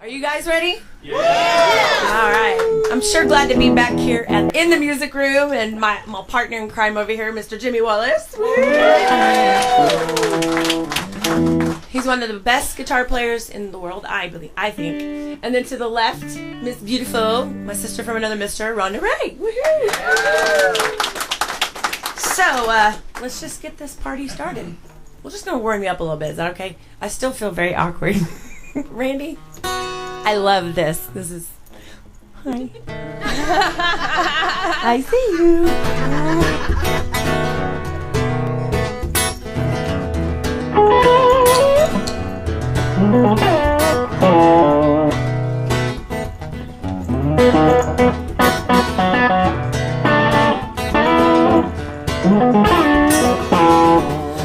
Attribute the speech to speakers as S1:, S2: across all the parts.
S1: Are you guys ready? Yeah! All right. I'm sure glad to be back here in the music room and my partner in crime over here, Mr. Jimmy Wallace. He's one of the best guitar players in the world, I think. And then to the left, Miss Beautiful, my sister from another mister, Ronda Ray. So, let's just get this party started. We're just going to warm you up a little bit. Is that okay? I still feel very awkward. Randy? I love this. This is... Hi. I see you.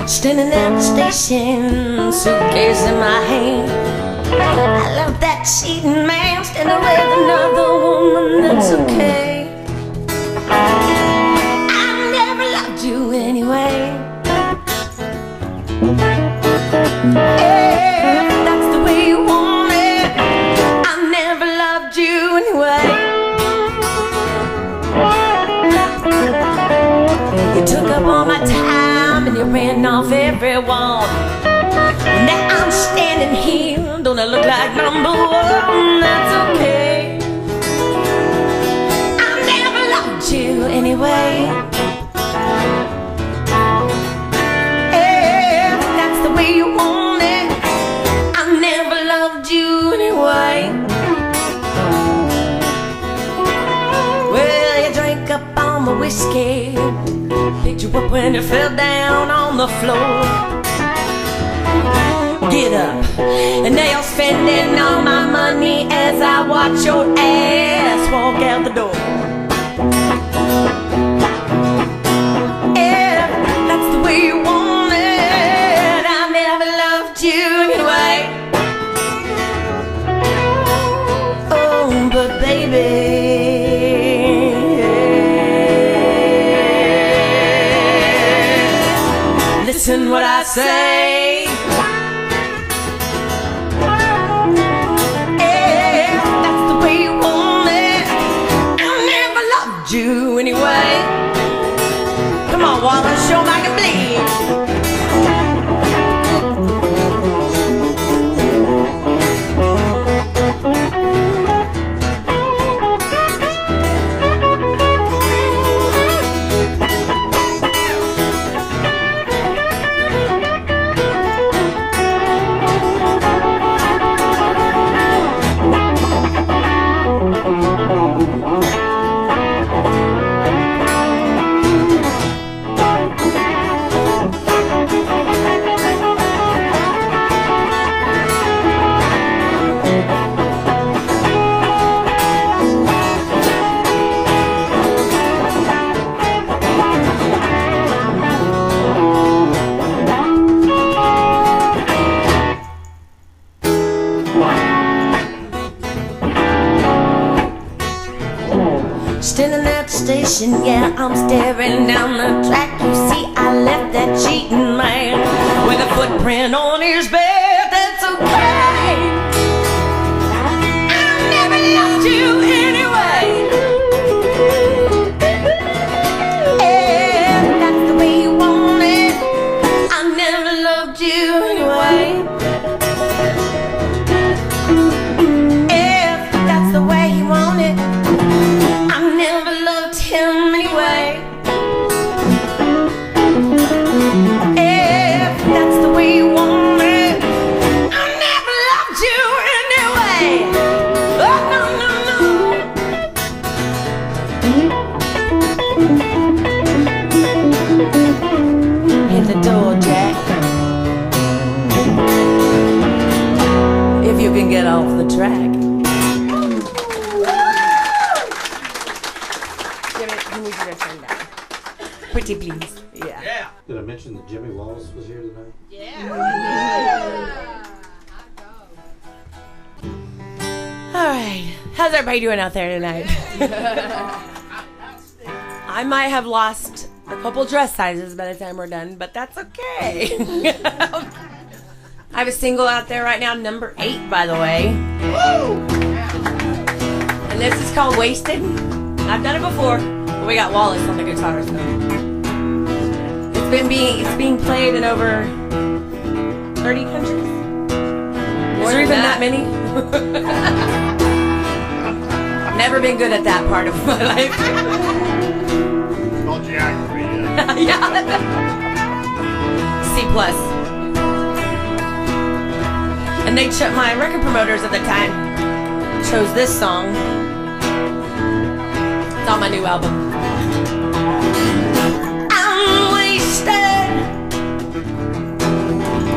S1: Standing at the station, suitcase in my hand. I love that cheating man standing with another woman, that's okay. I never loved you anyway. If that's the way you want it, I never loved you anyway. You took up all my time and you ran off everyone. Now I'm standing here, don't I look like number one? That's okay. I never loved you anyway. If that's the way you want it, I never loved you anyway. Well, you drank up all my whiskey, picked you up when you fell down on the floor. Get up, and now you're spending all my money as I watch your ass walk out the door. If that's the way you want it, I never loved you anyway. Oh, but baby, listen what I say. You anyway. Come on, Wallace, show 'em I can bleed. Standing at the station, yeah, I'm staring down the track. You see, I left that cheating man with a footprint on his bed. That's okay. I never loved you anyway. If that's the way you want it, I never loved you anyway. If that's the way you want it, I never loved him anyway. If that's the way you want it, I never loved you anyway. Oh, no, no, no. Hit the door, Jack. If you can get off the track. Pretty please. Yeah.
S2: Did I mention that Jimmy Wallace was here tonight?
S3: Yeah.
S1: All right. How's everybody doing out there tonight? I might have lost a couple dress sizes by the time we're done, but that's okay. I have a single out there right now, number 8, by the way. Woo! And this is called Wasted. I've done it before, but we got Wallace on the guitar, so. It's being played in over 30 countries. Is there even that many? Never been good at that part of my life.
S3: Not geography yet.
S1: Yeah. C+. And my record promoters at the time chose this song. It's on my new album. I'm wasted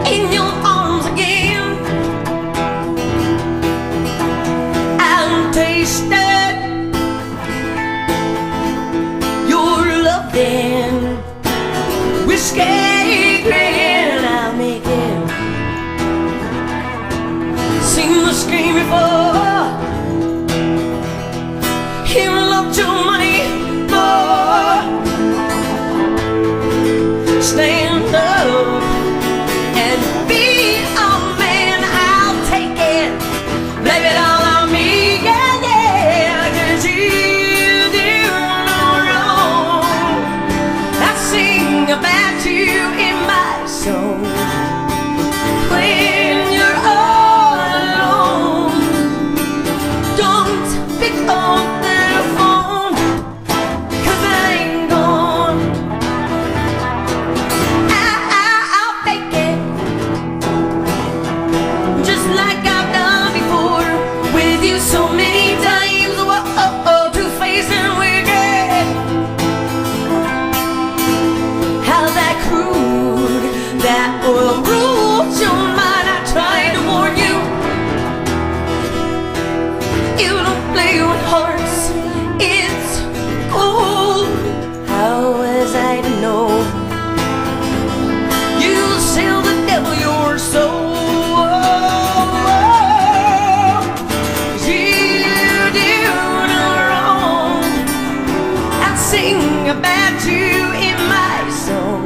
S1: in your arms again. I'm tasted your love then. Whiskey grin, I'll make it. Seen the scream before. Hear love to money more. Stand up and be a man. I'll take it. Blame it all on me, yeah, yeah. 'Cause you do no wrong. I sing about you in my song. When you're all alone, don't pick up the phone, 'cause I ain't gone. I'll fake it, just like I've done before with you so many times. Whoa, two-faced and wicked. How that crude, that oil rules your mind. I tried to warn you. You don't play with hearts. It's cold. How was I to know? You sell the devil your soul. You do no wrong. I sing about you in my song.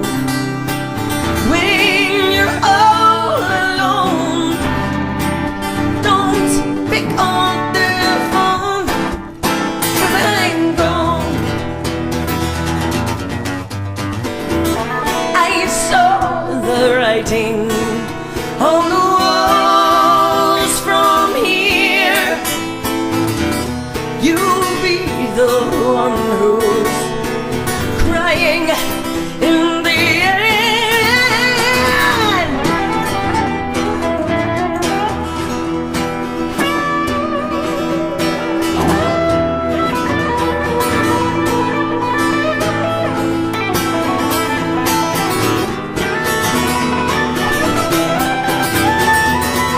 S1: When you're all alone, don't pick on the phone, 'cause I'm gone. I saw the writing on the walls from here. You'll be the one who's crying in the end.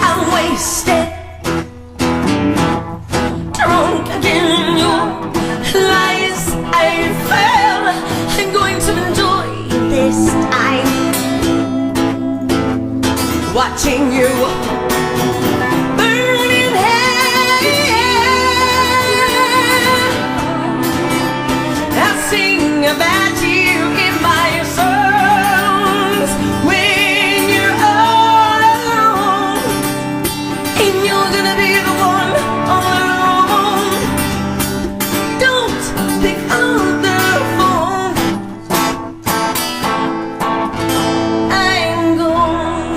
S1: I'm wasted, drunk again, your lies I fell. I'm going to enjoy this time, watching you burn in hell. I sing about you in my songs. When you're all alone, and you're gonna be the one all alone, don't pick up the phone. I'm gone.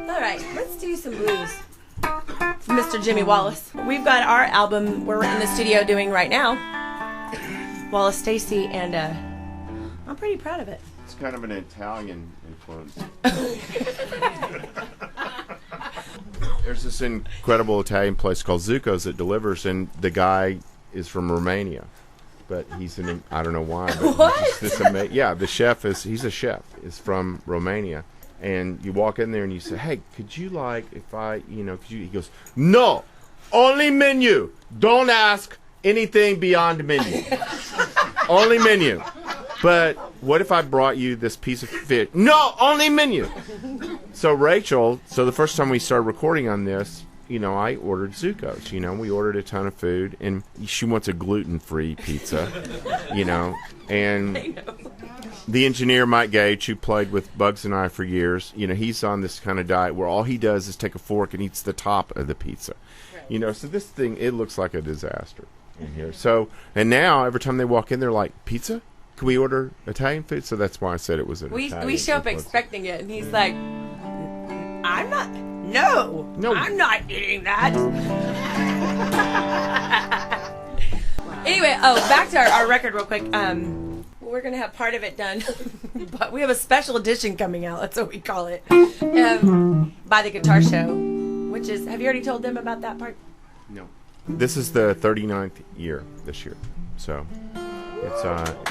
S1: All right, let's do some blues. Mr. Jimmy Wallace. We've got our album we're in the studio doing right now. Wallace, Stacy, and I'm pretty proud of it.
S3: It's kind of an Italian influence. There's this incredible Italian place called Zucco's that delivers, and the guy is from Romania. But he's I don't know why. But
S1: What?
S3: The chef he's a chef, is from Romania. And you walk in there and you say, hey, could you he goes, no, only menu. Don't ask anything beyond menu. Only menu. But what if I brought you this piece of fish? No, only menu. So the first time we started recording on this, I ordered Zuko's. We ordered a ton of food, and she wants a gluten-free pizza, and the engineer, Mike Gage, who played with Bugs and I for years, he's on this kind of diet where all he does is take a fork and eats the top of the pizza. Right. So this thing, it looks like a disaster in here. So, and now every time they walk in, they're like, pizza? Can we order Italian food? So that's why I said it was an Italian.
S1: We show up expecting it, and he's like, I'm not I'm not eating that. Anyway, back to our record real quick. We're going to have part of it done, but we have a special edition coming out. That's what we call it. By the Guitar Show, which is, have you already told them about that part?
S3: No. This is the 39th year this year. So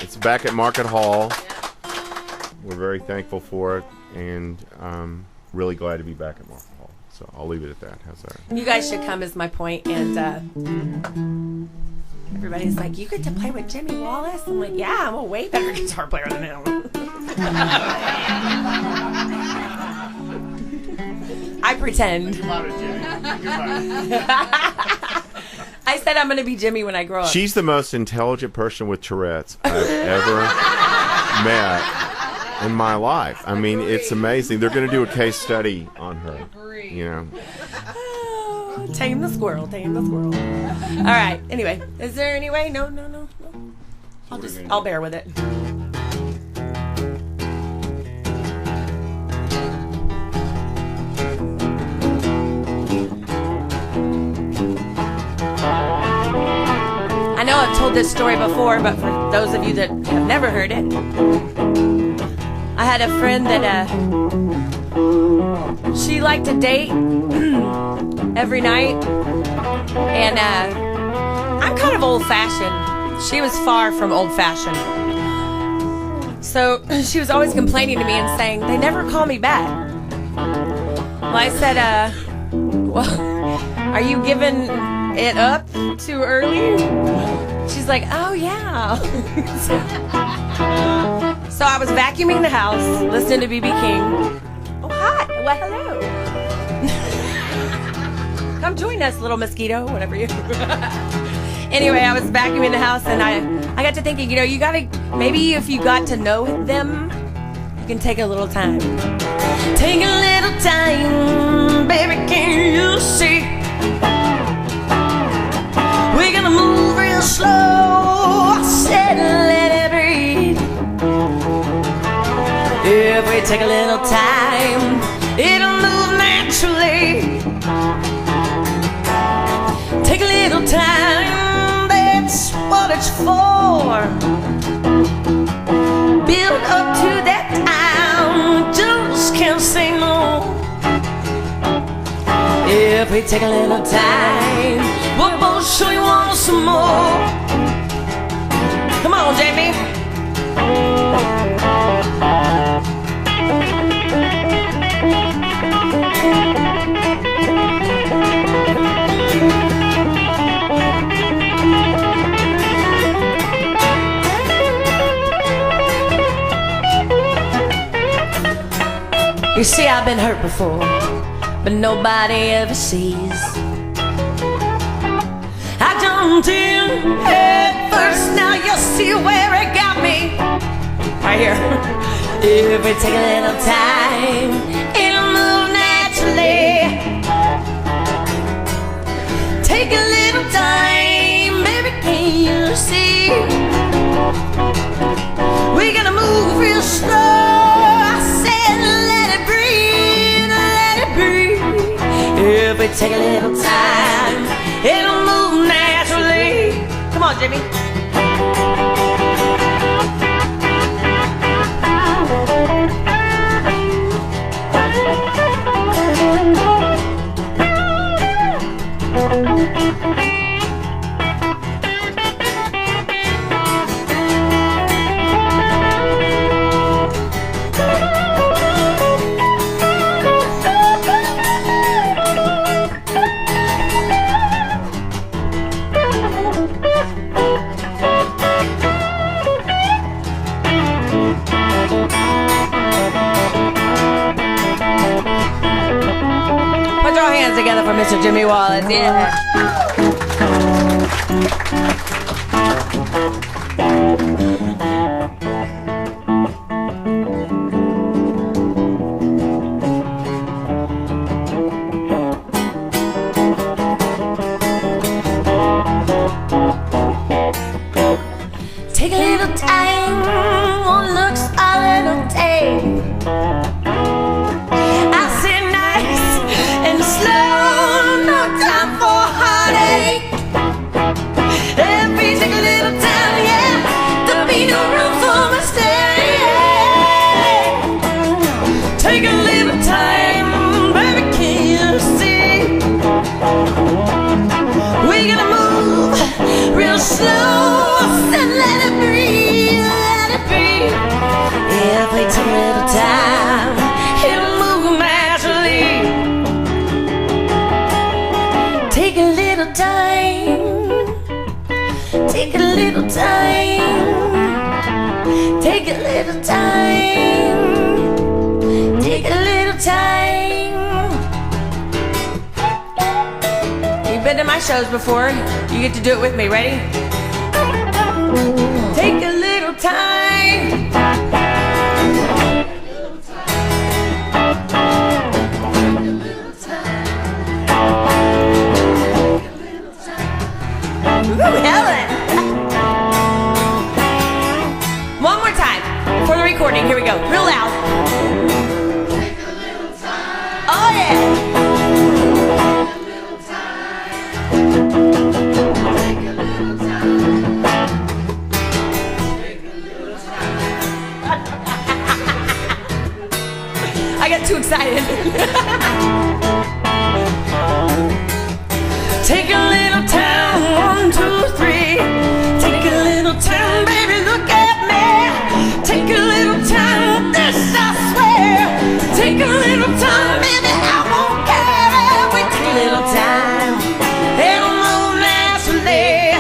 S3: it's back at Market Hall. Yeah. We're very thankful for it, and really glad to be back at Market Hall. So I'll leave it at that. How's that?
S1: You guys should come, is my point. And everybody's like, you get to play with Jimmy Wallace? I'm like, yeah, I'm a way better guitar player than him. I pretend. I said I'm going to be Jimmy when I grow up.
S3: She's the most intelligent person with Tourette's I've ever met in my life. I mean, it's amazing. They're going to do a case study on her.
S1: Tame the squirrel. All right. Anyway, is there any way? No. I'll bear with it. I know I've told this story before, but for those of you that have never heard it, I had a friend that she liked to date every night, and I'm kind of old-fashioned. She was far from old-fashioned. So she was always complaining to me and saying, they never call me back. Well, I said, are you giving it up too early? She's like, oh, yeah. So I was vacuuming the house, listening to B.B. King. Oh, hi. Well, hello. Come join us, little mosquito, whatever you. Anyway, I was vacuuming the house, and I got to thinking, you gotta, maybe if you got to know them, you can take a little time. Take a little time, baby, can you see? We're gonna move real slow. I said, let it breathe. If we take a little time, it'll move naturally. Take a little time, that's what it's for. Build up to that time, just can't say no. If we take a little time, we'll both show you want some more. Come on, Jamie. You see, I've been hurt before, but nobody ever sees. I jumped in head first, now you see where it got me. Right here. If we take a little time, it'll move naturally. Take a little time, baby, can you see? We're gonna move real slow. I said let it breathe, let it breathe. If we take a little time, it'll move naturally. Come on, Jimmy. Together for Mr. Mr. Jimmy Wallace. Yeah. Take a little time, one looks a little day. I say nice and slow, no time for heartache. Every take a little time, yeah, there'll be no room for mistake. Take a little time, baby, can you see? We're gonna move real slow. Let it breathe, let it breathe. If we take a little time, it'll move naturally. Take a little time, take a little time, take a little time, take a little time. You've been to my shows before, you get to do it with me, ready? Take a little time. Ooh, Helen. One more time for the recording. Here we go. Real loud. Take a little time. Oh, yeah. Take a little time. I got too excited. Take a little time, 1, 2, 3. Take a little time, baby, look at me. Take a little time, this I swear. Take a little time, baby, I won't care. We take a little time, it'll move naturally.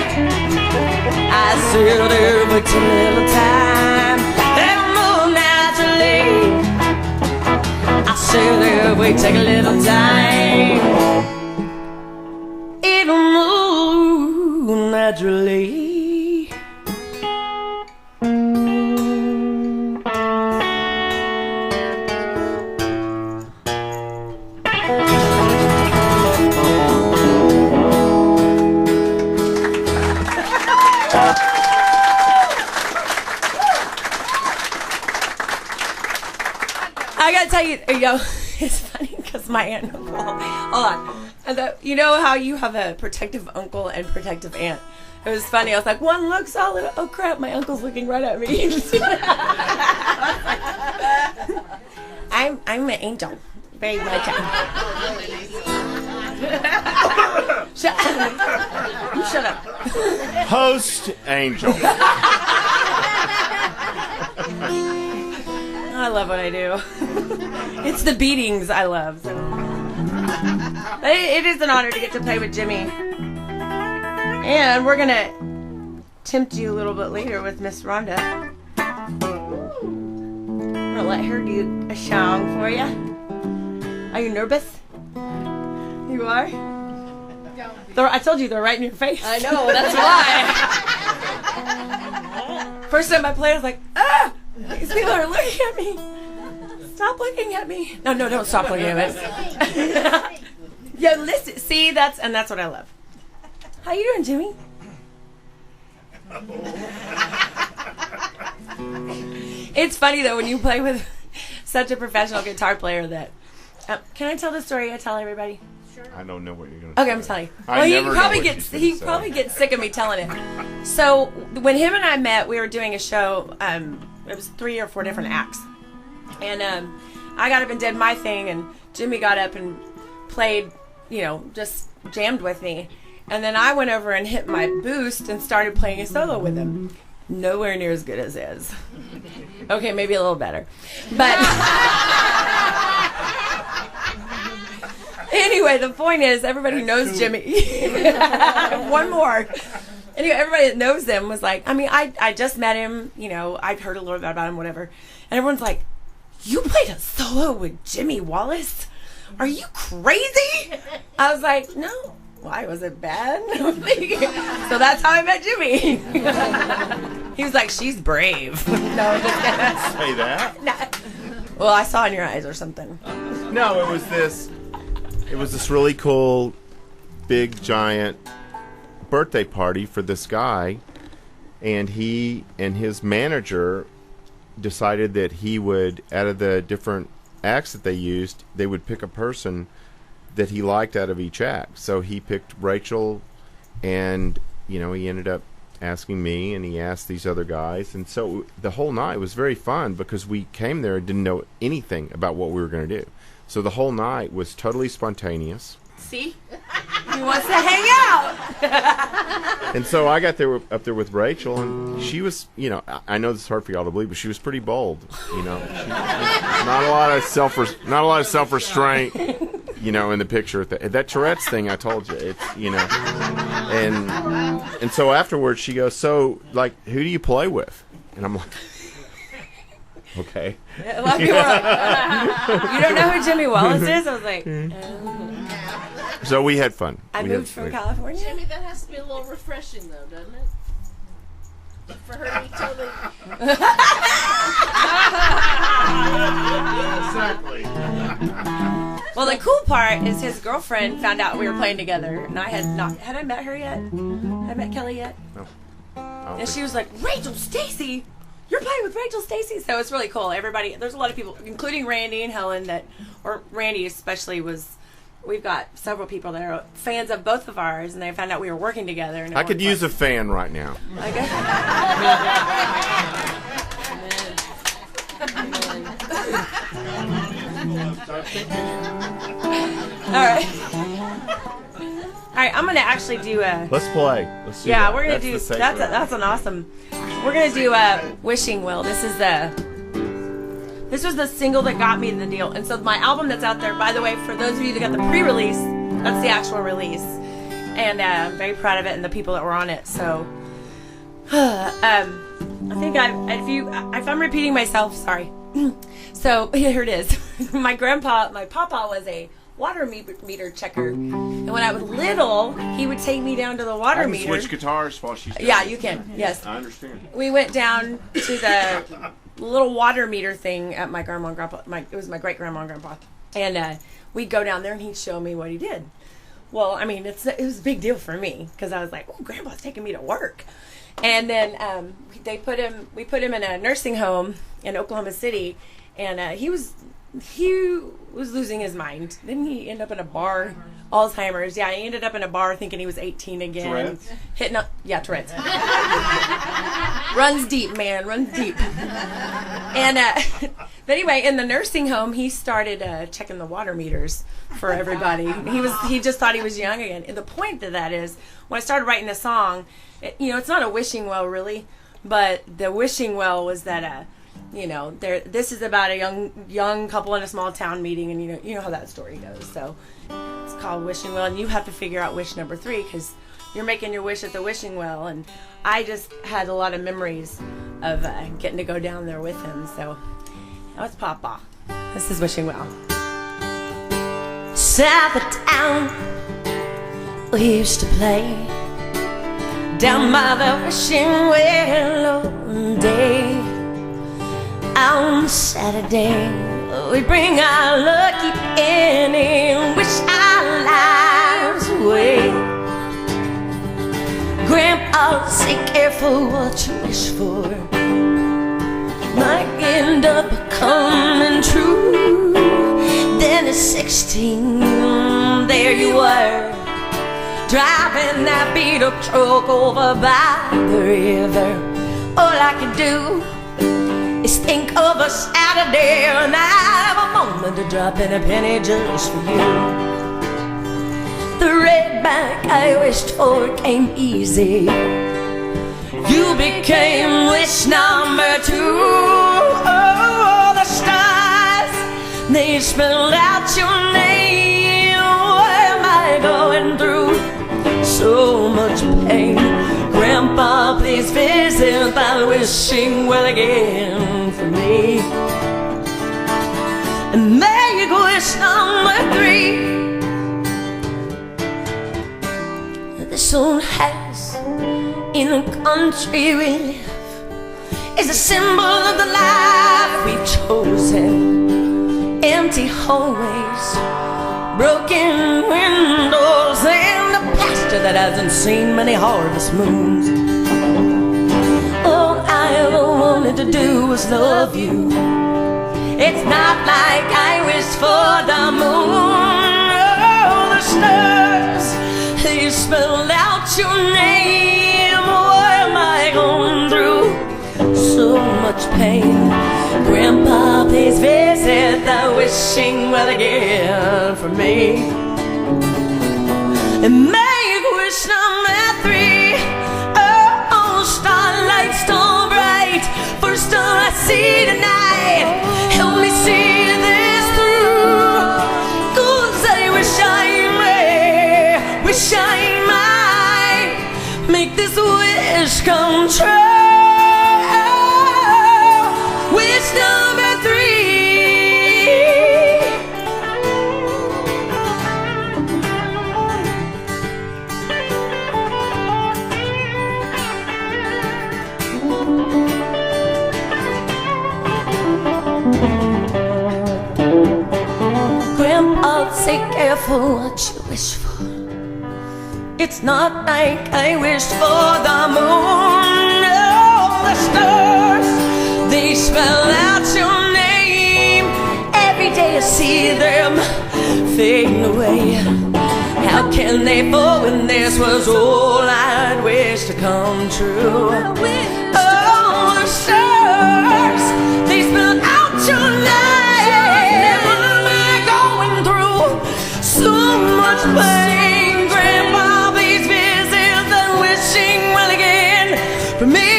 S1: I said if we take a little time, it'll move naturally. I said if we take a little time, it'll move naturally. I gotta tell you, it's funny because my aunt and uncle, hold on. You know how you have a protective uncle and protective aunt? It was funny. I was like, one looks solid. Oh crap, my uncle's looking right at me. I'm an angel. Very much. Shut up. You shut up.
S3: Host Angel.
S1: I love what I do. It's the beatings I love. So. It is an honor to get to play with Jimmy. And we're going to tempt you a little bit later with Miss Ronda. I'm going to let her do a song for you. Are you nervous? You are? I told you they're right in your face.
S4: I know, that's why.
S1: First time I played, I was like, ah! These people are looking at me. Stop looking at me. No, don't stop looking at me. Yeah, listen. See, that's what I love. How you doing, Jimmy? It's funny though when you play with such a professional guitar player that. Can I tell the story I tell everybody?
S3: Sure. I don't know what you're going to say.
S1: Okay, I'm telling you. Well, he probably gets sick of me telling it. So when him and I met, we were doing a show. It was 3 or 4 different acts, and I got up and did my thing, and Jimmy got up and played, just jammed with me, and then I went over and hit my boost and started playing a solo with him. Nowhere near as good as his. Okay, maybe a little better, but anyway, the point is, everybody who knows Jimmy. One more. Anyway, everybody that knows him was like, I just met him, I'd heard a little bit about him, whatever. And everyone's like, you played a solo with Jimmy Wallace? "Are you crazy?" I was like, "No. Why, was it bad?" So that's how I met Jimmy. He was like, "She's brave." No, I'm just kidding.
S3: Say that?
S1: No. Well, I saw in your eyes or something.
S3: No, it was this really cool, big, giant birthday party for this guy, and he and his manager decided that he would, out of the different acts that they used, they would pick a person that he liked out of each act. So he picked Rachel, and he ended up asking me, and he asked these other guys, and so the whole night was very fun because we came there and didn't know anything about what we were going to do. So the whole night was totally spontaneous.
S1: See? He wants to hang out.
S3: And so I got there up there with Rachel, and she was, I know this is hard for y'all to believe, but she was pretty bold. Not a lot of self-restraint. In the picture, that Tourette's thing I told you, it's and so afterwards she goes, "So, like, who do you play with?" And I'm like, "Okay."
S1: A lot of people are like, "You don't know who Jimmy Wallace is?" I was like,
S3: So we had fun.
S1: I moved from California.
S4: Jimmy, that has to be a little refreshing, though, doesn't it? For her to be totally.
S3: Exactly.
S1: Well, the cool part is his girlfriend found out we were playing together, and I had I met her yet? Had I met Kelly yet?
S3: No.
S1: And she was like, "Rachel Stacy, you're playing with Rachel Stacy." So it's really cool. Everybody, there's a lot of people, including Randy and Helen, or Randy especially we've got several people that are fans of both of ours, and they found out we were working together. And
S3: I could use a fan right now.
S1: Okay. All right, I'm gonna actually do a.
S3: Let's play. Let's do
S1: Yeah,
S3: that.
S1: we're gonna do. That's an awesome. We're gonna do a Wishing Well. This was the single that got me the deal, and so my album that's out there. By the way, for those of you that got the pre-release, that's the actual release, and I'm very proud of it and the people that were on it. So, I think if I'm repeating myself, sorry. So here it is. My papa was a water meter checker, and when I was little, he would take me down to the water meter.
S3: Switch guitars while she's doing
S1: Yeah, you can. Yes,
S3: I understand.
S1: we went down to the little water meter thing at my grandma and grandpa. It was my great grandma and grandpa, and we'd go down there and he'd show me what he did. Well, I mean, it was a big deal for me because I was like, "Oh, Grandpa's taking me to work," and then we put him in a nursing home in Oklahoma City, and he was losing his mind. Didn't he end up in a bar? Alzheimer's. Yeah, he ended up in a bar thinking he was 18 again.
S3: Tourette's?
S1: Hitting up. Yeah, Tourette's. Runs deep, man. Runs deep. And but anyway, in the nursing home, he started checking the water meters for everybody. He just thought he was young again. And the point of that is, when I started writing the song, it's not a wishing well really, but the wishing well was that this is about a young couple in a small town meeting, and you know how that story goes. So it's called Wishing Well, and you have to figure out wish number 3 because you're making your wish at the wishing well. And I just had a lot of memories of getting to go down there with him. So that was Papa. This is Wishing Well. South of town, we used to play down by the wishing well all day. On Saturday, we bring our lucky penny and wish our lives away. Grandpa, say careful what you wish for. It might end up coming true. Then at 16, there you were, driving that beat-up truck over by the river. All I could do is think of a Saturday night, a moment to drop in a penny just for you. The redback I wished for came easy. You became wish number 2. Oh, the stars, they spelled out your name. Why am I going through so much pain? Grandpa, please visit that wishing well again for me, and make wish number 3. soon has in the country we live is a symbol of the life we've chosen. Empty hallways, broken windows, and a pasture that hasn't seen many harvest moons. All I ever wanted to do was love you. It's not like I wished for the moon. Oh, the stars, they spelled out your name. Why am I going through so much pain? Grandpa, please visit the wishing well again for me. And make wish number 3. Oh, starlight, so bright, first star I see tonight. Help me see this through, 'cause I wish I might make this wish come true. Wish number 3. Grandpa, say careful what you wish for. It's not like I wished for the moon. Oh, the stars, they spell out your name. Every day I see them fading away. How can they fall when this was all I'd wish to come true? Oh, the stars, they spell out your name. What am I going through? So much pain. Grandma, please visit the wishing well again for me.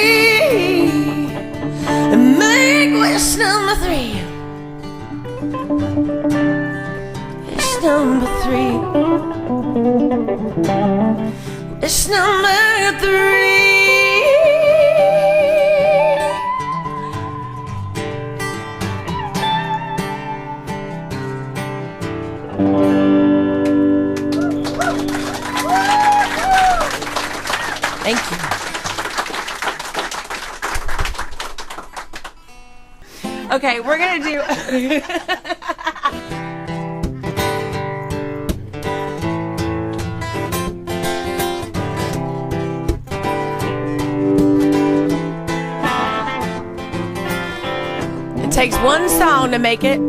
S1: And make wish number 3. Wish number 3. Wish number 3. Thank you. Okay, we're gonna do. It takes one song to make it.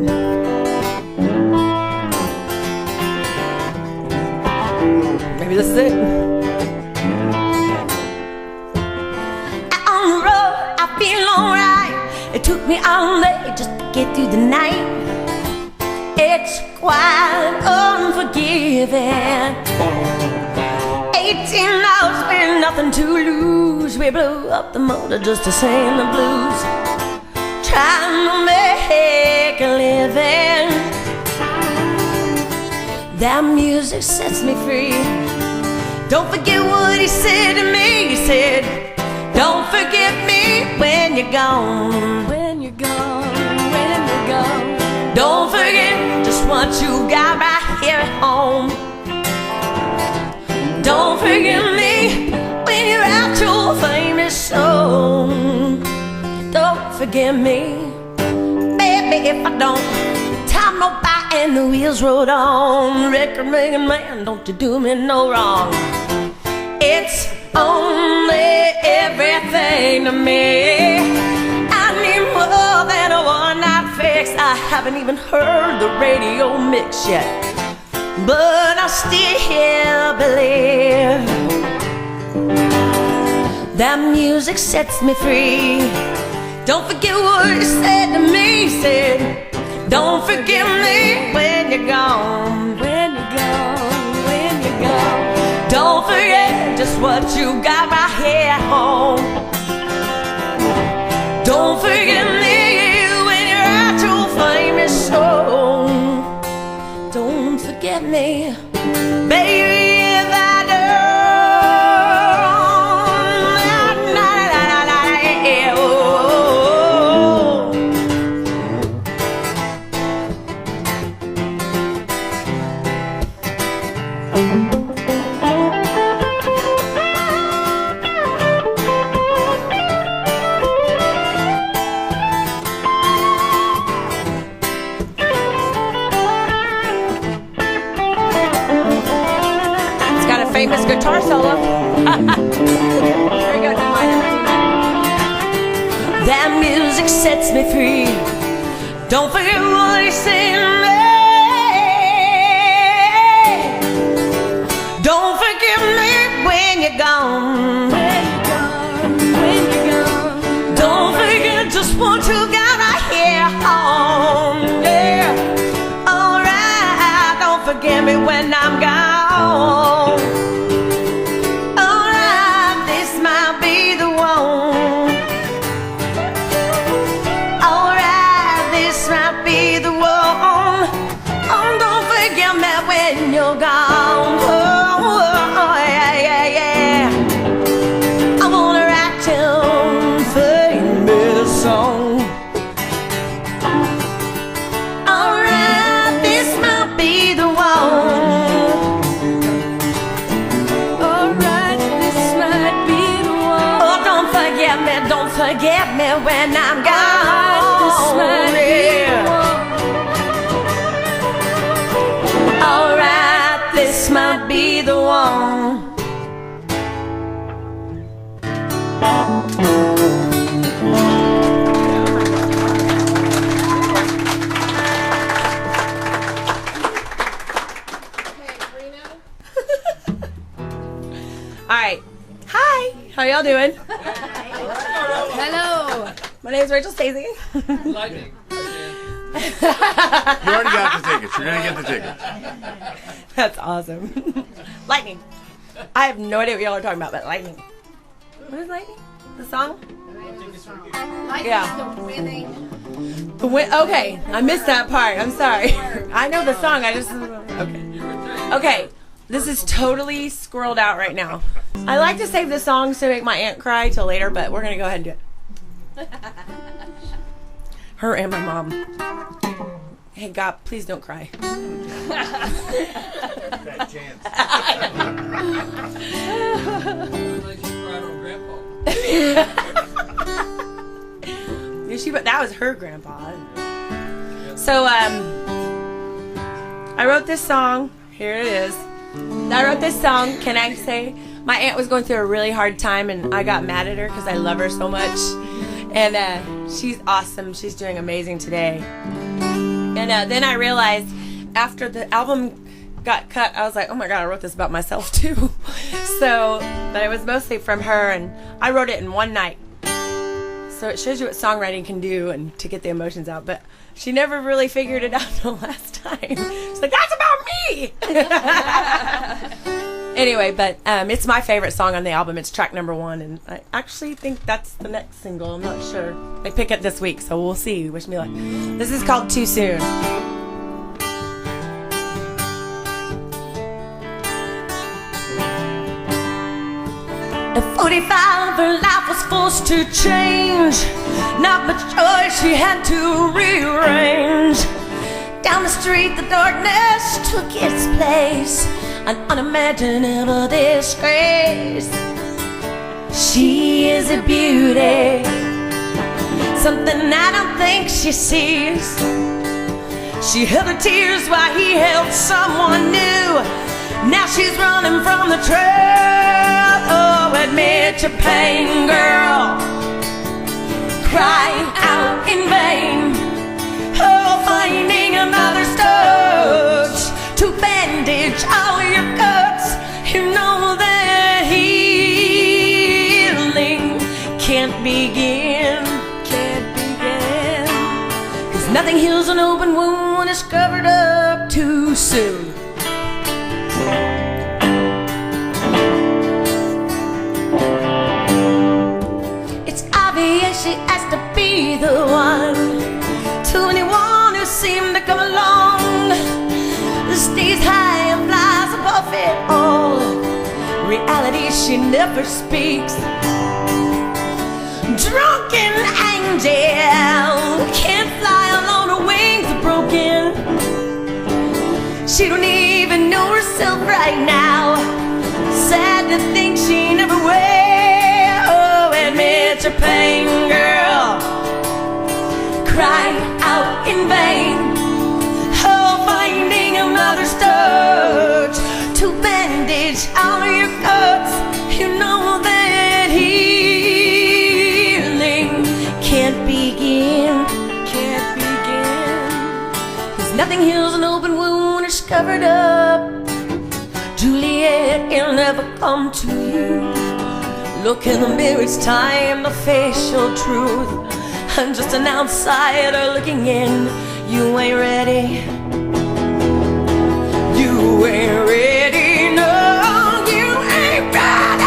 S1: Maybe this is it. On the road, I feel alright. It took me all day just to get through the night. It's quite unforgiving. 18 hours with nothing to lose. We blew up the motor just to sing the blues. Trying to make a living. That music sets me free. Don't forget what he said to me. He said, don't forget me when you're gone. When you're gone, when you're gone. Don't forget just what you got right here at home. Don't forget me when you're out your famous song. Don't forget me, baby, if I don't. Time no by and the wheels rolled on. Record making man, don't you do me no wrong. It's only everything to me. I need more than a one-night fix. I haven't even heard the radio mix yet, but I still believe that music sets me free. Don't forget what he said to me. He said, don't forget me when you're gone. When you're gone, when you're gone. Don't forget just what you got right here at home. Don't forget me when you're at your famous show. Don't forget me, baby, if I do. sets me free. Don't forget what he said to me. Don't forget me when you're gone. Don't forget just what you got right here home. Yeah. Alright, don't forget me when I'm gone. Alright, this might be the one. Alright, this might be the one. Oh, don't forget me when you're gone. Oh, yeah, yeah, yeah. I wanna write down famous song. Alright, this might be the one. Alright, this might be the one. Oh, don't forget me when I'm gone. This might be the one. Alright, this might be the one. Alright. Hi. How y'all doing?
S4: Hello.
S1: My name's Rachel Stacy.
S3: You already got the tickets. You're gonna get the tickets.
S1: That's awesome. Lightning. I have no idea what y'all are talking about, but lightning. What is lightning? The song? Yeah. The wind. Okay, I missed that part. I'm sorry. I know the song. I just. Okay. Okay. This is totally squirreled out right now. I like to save the songs to make my aunt cry till later, but we're gonna go ahead and do it. Her and my mom. Hey God, please don't cry.
S3: Bad chance.
S1: That was her grandpa. So I wrote this song. Here it is. I wrote this song. Can I say my aunt was going through a really hard time, and I got mad at her because I love her so much. And she's awesome. She's doing amazing today. And then I realized after the album got cut, I was like, oh my God, I wrote this about myself too. So, but it was mostly from her, and I wrote it in one night. So it shows you what songwriting can do and to get the emotions out. But she never really figured it out until last time. She's like, that's about me! Anyway, but it's my favorite song on the album. It's track number 1, and I actually think that's the next single. I'm not sure. They pick it this week, so we'll see. Wish me luck. This is called Too Soon. At 45, her life was forced to change. Not much choice, she had to rearrange. Down the street, the darkness took its place. An unimaginable disgrace. She is a beauty, something I don't think she sees. She held her tears while he held someone new. Now she's running from the trail. Oh, admit your pain, girl. Cry out in vain. Oh, finding another stitch to bandage all your cuts. You know that healing can't begin. Cause nothing heals an open wound when it's covered up too soon. It's obvious she has to be the one. To anyone who seemed to come along, stays high and flies above it all. Reality she never speaks. Drunken angel can't fly alone, her wings are broken. She don't even know herself right now. Sad to think she never will. Oh, admit your pain, girl. Cry out in vain. Oh, finding another stitch to bandage all of your cuts. You know that healing can't begin. covered up. Juliet, it'll never come to you. Look in the mirror, it's time to face your truth. I'm just an outsider looking in. You ain't ready. You ain't ready, no, you ain't ready.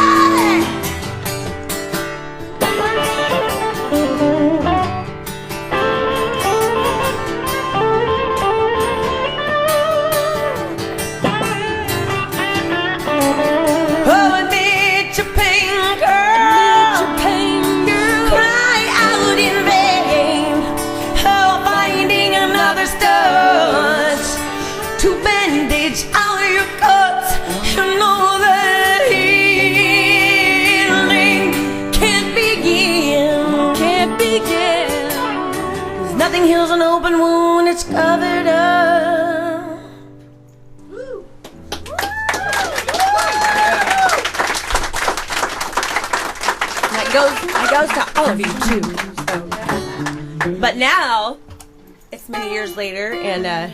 S1: Oh, admit your pain, girl. Cry out in vain. Oh, finding another stitch to bandage out your cuts. You know that healing can't begin. 'Cause nothing heals an open wound, it's covered up. That goes to all of you too. But now, it's many years later, and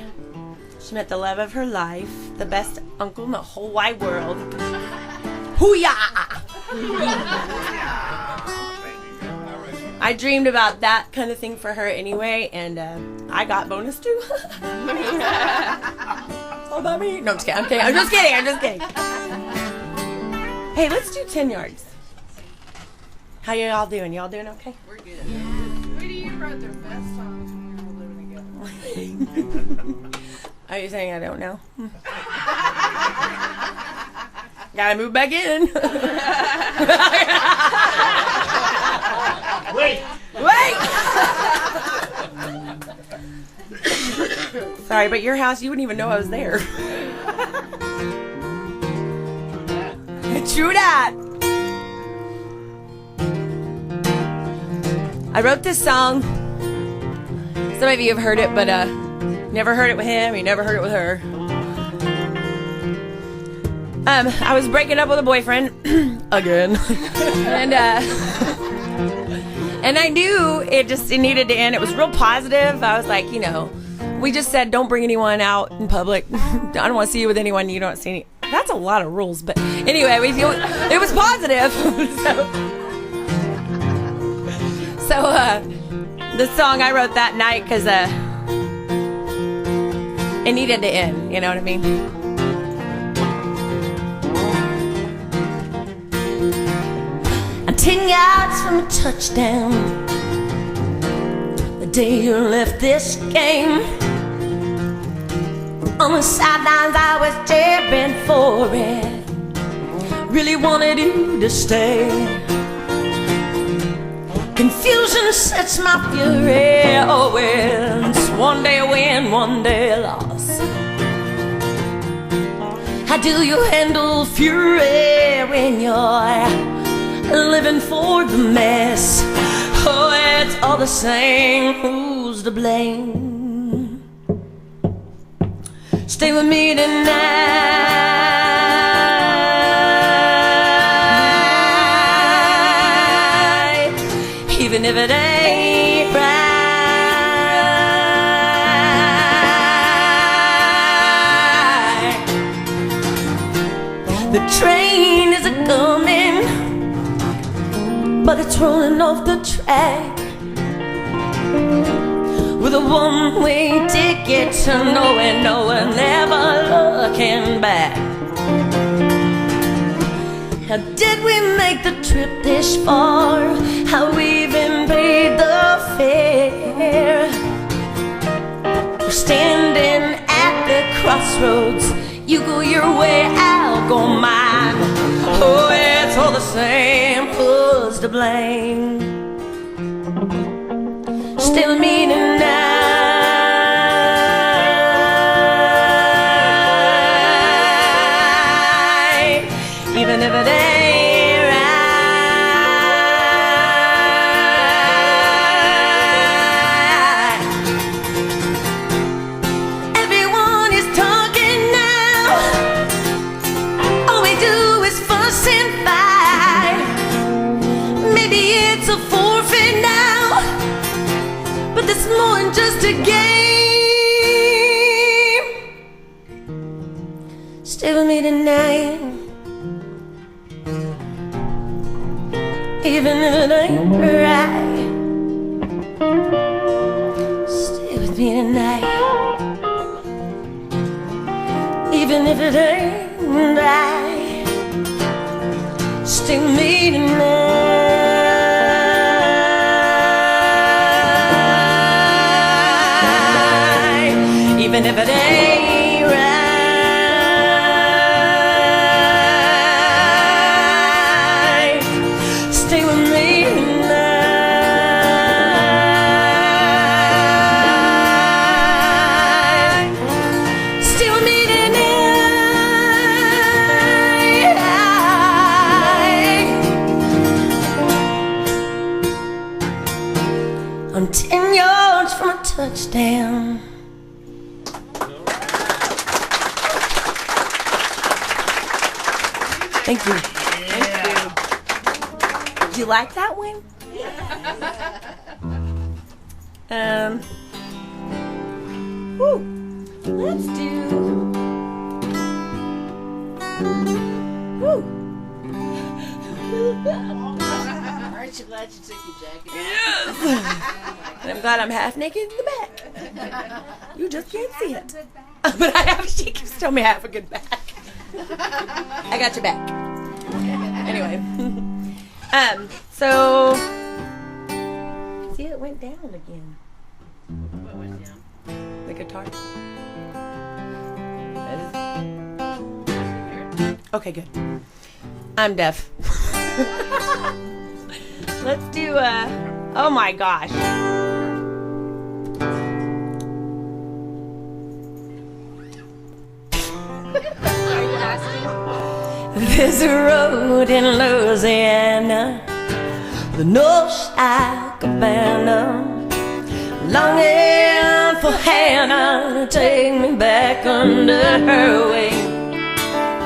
S1: she met the love of her life, the best uncle in the whole wide world. Hoo-yah! I dreamed about that kind of thing for her anyway, and I got bonus too. All about me? No, I'm just kidding. I'm just kidding. Hey, let's do 10 yards. How y'all doing? Y'all doing okay?
S4: We're good. Sweetie, you wrote their best songs when we were living together.
S1: Are you saying I don't know? Gotta move back in. Wait! Sorry, but your house, you wouldn't even know I was there. True that. I wrote this song. Some of you have heard it, but never heard it with him. You never heard it with her. I was breaking up with a boyfriend again, and I knew it needed to end. It was real positive. I was like, we just said don't bring anyone out in public. I don't want to see you with anyone you don't see any. That's a lot of rules, but anyway, it was positive. So the song I wrote that night because it needed to end. You know what I mean? I'm 10 yards from a touchdown. The day you left this game. On the sidelines I was cheering for it. Really wanted you to stay. Confusion sets my fury. Oh, it's one day win, one day loss. How do you handle fury when you're living for the mess? Oh, it's all the same. Who's to blame? Stay with me tonight, even if it ain't right. The train is a-coming, but it's rolling off the track with a one-way ticket to nowhere, never looking back. How did we make the trip this far? How we even paid the fare? We're standing at the crossroads. You go your way, I'll go mine. Oh, it's all the same. Who's to blame? Stay with me tonight, even if it ain't right. Everyone is talking now. All we do is fuss and fight. Maybe it's a forfeit now, but this more than just a game. tonight, even if it ain't right. Stay with me tonight, even if it ain't right. Stay with me tonight, even if it ain't right. Stay with me tonight. Stay with me tonight. I'm 10 yards from a touchdown. Thank you. Thank you. Did you like that one? Woo. Let's do. Woo.
S4: Aren't you glad you took your jacket off?
S1: Yes. And I'm glad I'm half naked in the back. You just can't see it. But I have. She keeps telling me I have a good back. I got your back. Anyway. So see, it went down again.
S4: What went down?
S1: The guitar. Okay, good. I'm deaf. Let's do oh my gosh. There's a road in Louisiana, the North Side Cabana, longing for Hannah to take me back under her wing.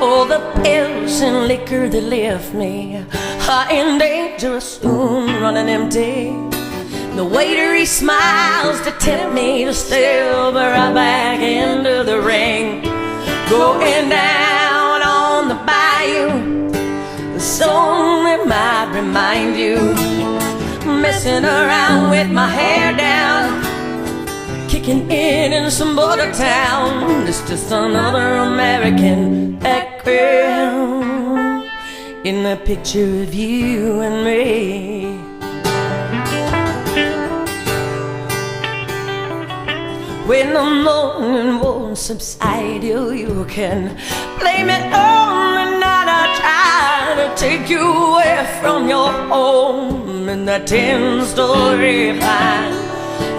S1: All the pills and liquor that left me are in danger, soon running empty. The waiter, he smiles to tempt me to step right back into the ring. Going down on the bayou, the song that might remind you. Messing around with my hair down, kicking in some border town. It's just another American background in the picture of you and me. When the morning won't subside, you can blame it on the night I tried to take you away from your home in that 10-story pine.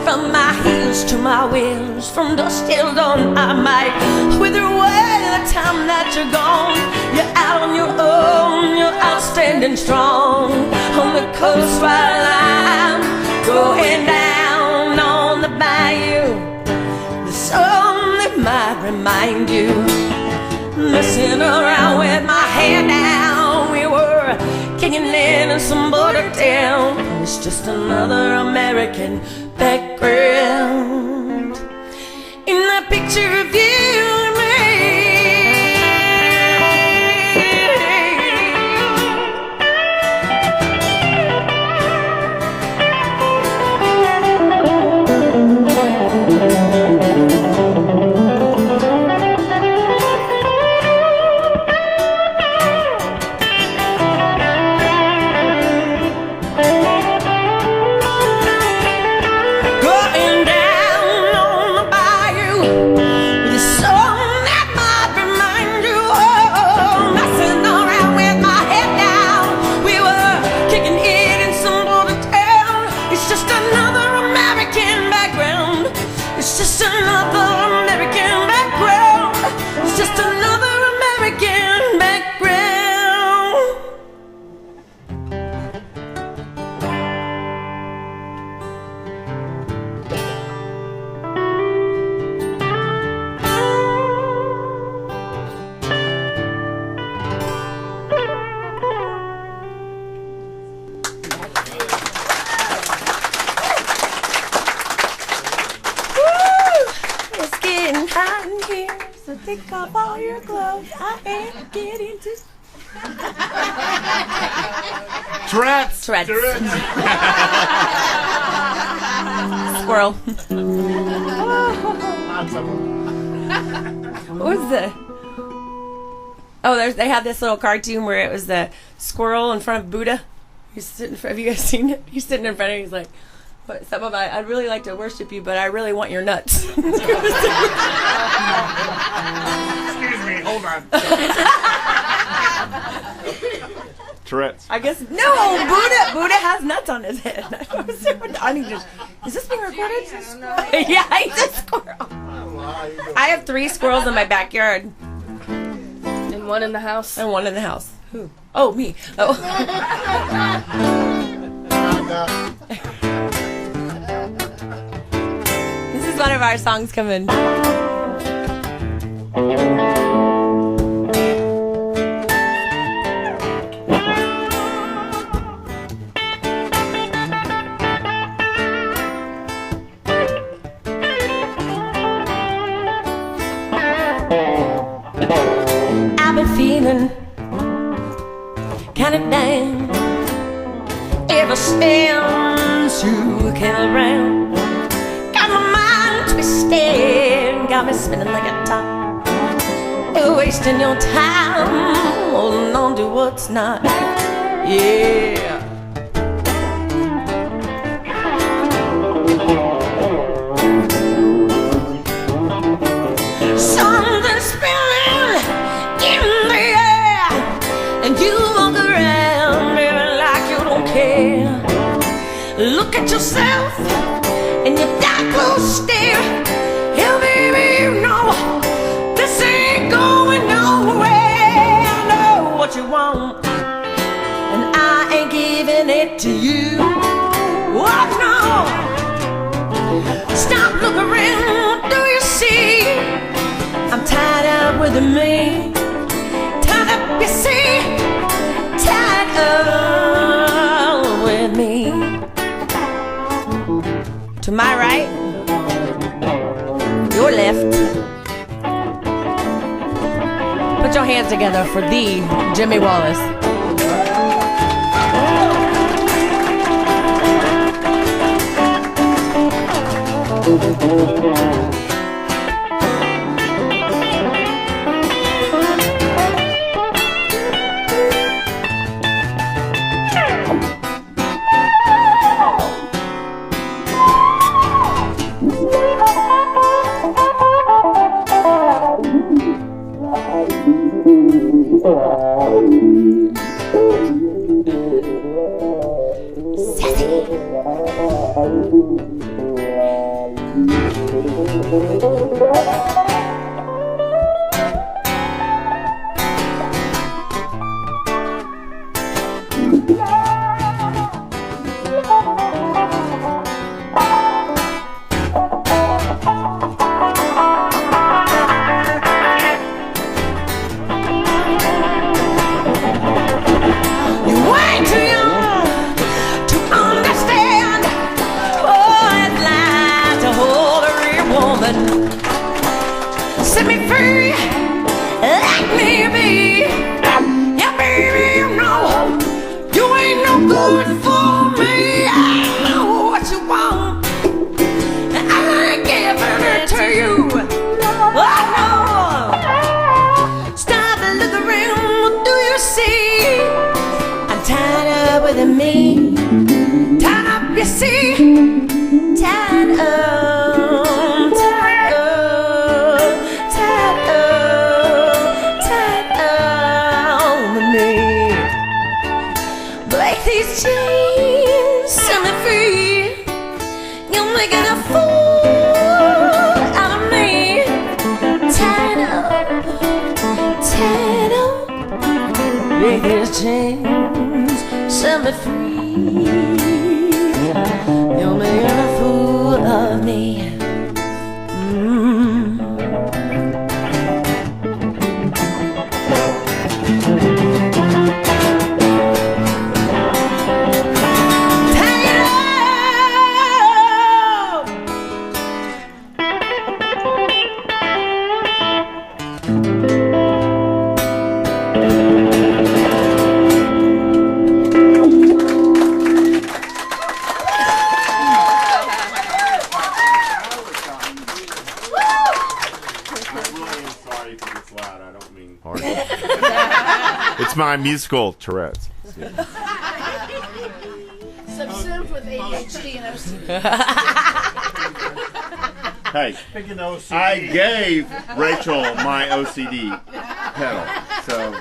S1: From my heels to my wheels, from dusk till dawn, I might wither away the time that you're gone. You're out on your own, you're outstanding strong on the coast while I'm going down on the bayou. The song that might remind you, messing around with my hair down. We were kicking in some border town. It's just another American background in that picture of you and me. Going down on the bayou with the Kick off all your clothes. I ain't getting to.
S3: Tourette's.
S1: Squirrel. What was the? Oh, they had this little cartoon where it was the squirrel in front of Buddha. He's sitting. Have you guys seen it? He's sitting in front of him. He's like, "What? Some of I'd really like to worship you, but I really want your nuts."
S3: Excuse me, hold on. Tourette's.
S1: I guess no. Buddha has nuts on his head. I need to. Is this being recorded? Yeah, he's a squirrel. I have 3 squirrels in my backyard.
S4: And one in the house.
S1: And one in the house. Who? Oh, me. Oh. This is one of our songs coming. I've been feeling kind of down ever since you came around. Got my mind twisted, got me spinning like a top. You're wasting your time, holding on to what's not. Yeah. Something's spinning in the air, and you walk around living like you don't care. Look at yourself and your dark close stare. Yeah, baby, you know this ain't going nowhere. I know what you want, and I ain't giving it to you. What no? Stop looking around, do you see? I'm tied up with me. Tied up, you see? Tied up with me. To my right, your left. Put your hands together for the Jimmy Wallace. Set me free, let me be. Yeah, baby, you know you ain't no good for me. I know what you want, and I ain't giving it to you. Oh, no. Stop and look around, what do you see? I'm tied up with me. Tied up, you see? Tied up. These chains set me free. You're making a fool out of me. Tied up. Break these chains, set me free. You're making a fool of me.
S3: my musical Tourette's.
S4: Subsumed with ADHD and OCD.
S3: Hey, I gave Rachel my OCD pedal, so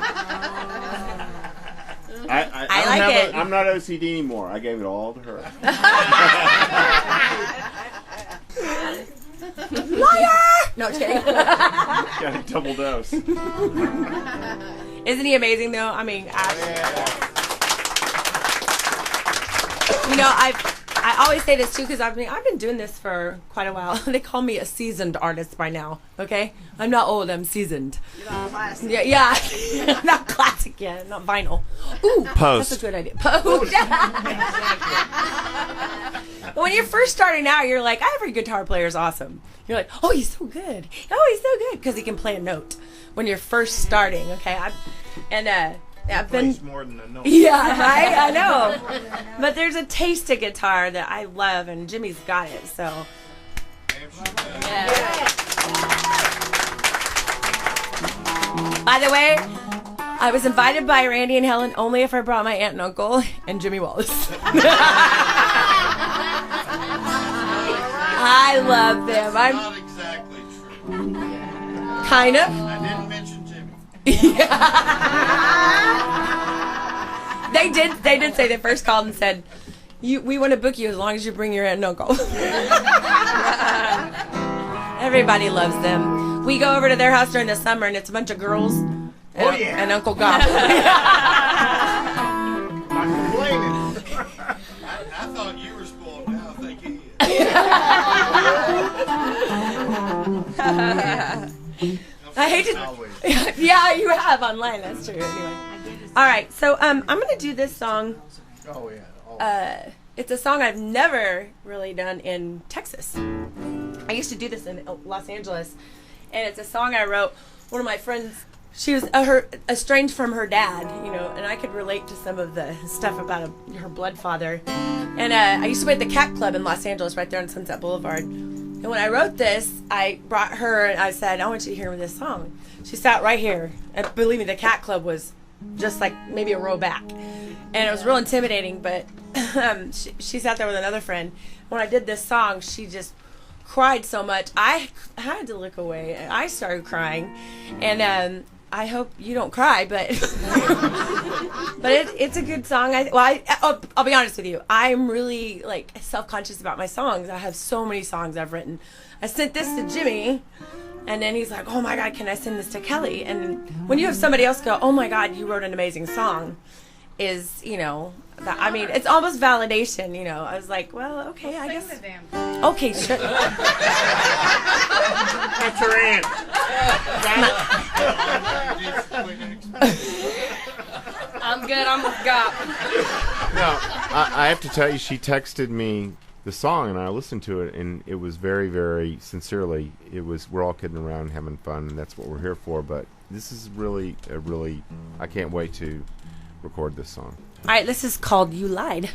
S3: I
S1: like
S3: don't have
S1: it.
S3: I'm not OCD anymore. I gave it all to her.
S1: Liar! No, just kidding.
S3: Got a double dose.
S1: Isn't he amazing, though? I mean, you know, I always say this too because I've been doing this for quite a while. They call me a seasoned artist by now. Okay, I'm not old. I'm seasoned.
S4: You're not classic.
S1: Yeah. Not classic yet. Not vinyl. Ooh,
S3: Post.
S1: That's a good idea. Post. When you're first starting out, you're like, every guitar player is awesome. You're like, oh, he's so good. Oh, he's so good because he can play a note. When you're first starting, okay, I've been
S3: more than a note.
S1: yeah, right? I know. But there's a taste of guitar that I love, and Jimmy's got it, so. Yeah. By the way, I was invited by Randy and Helen only if I brought my aunt and uncle and Jimmy Wallace. I love them. I'm
S5: Not exactly true.
S1: kind of.
S5: I didn't mention Jimmy.
S1: They did say they first called and said, we want to book you as long as you bring your aunt and uncle. Everybody loves them. We go over to their house during the summer and it's a bunch of girls and Uncle Goblin.
S3: I'm complaining.
S5: I thought you were spoiled. Now I think he is.
S1: I hate to. Yeah, you have online. That's true. Anyway. All right, so I'm gonna do this song.
S5: Oh, yeah.
S1: It's a song I've never really done in Texas. I used to do this in Los Angeles, and it's a song I wrote. One of my friends, she was estranged from her dad, you know, and I could relate to some of the stuff about her blood father. And I used to play at the Cat Club in Los Angeles, right there on Sunset Boulevard. And when I wrote this, I brought her and I said, I want you to hear this song. She sat right here. And believe me, the Cat Club was just like maybe a row back. And it was real intimidating, but she sat there with another friend. When I did this song, she just cried so much. I had to look away. And I started crying. And I hope you don't cry, but but it's a good song. I'll be honest with you. I'm really like self-conscious about my songs. I have so many songs I've written. I sent this to Jimmy, and then he's like, "Oh my God, can I send this to Kelly?" And when you have somebody else go, "Oh my God, you wrote an amazing song," is I mean, it's almost validation. You know, I was like, "Well, okay, I guess." Okay, sure.
S3: That's her aunt.
S4: I'm good. I'm with God.
S3: No, I have to tell you, she texted me the song, and I listened to it, and it was very, very sincerely. We're all kidding around and having fun, and that's what we're here for. But this is really, I can't wait to record this song.
S1: All right, this is called "You Lied."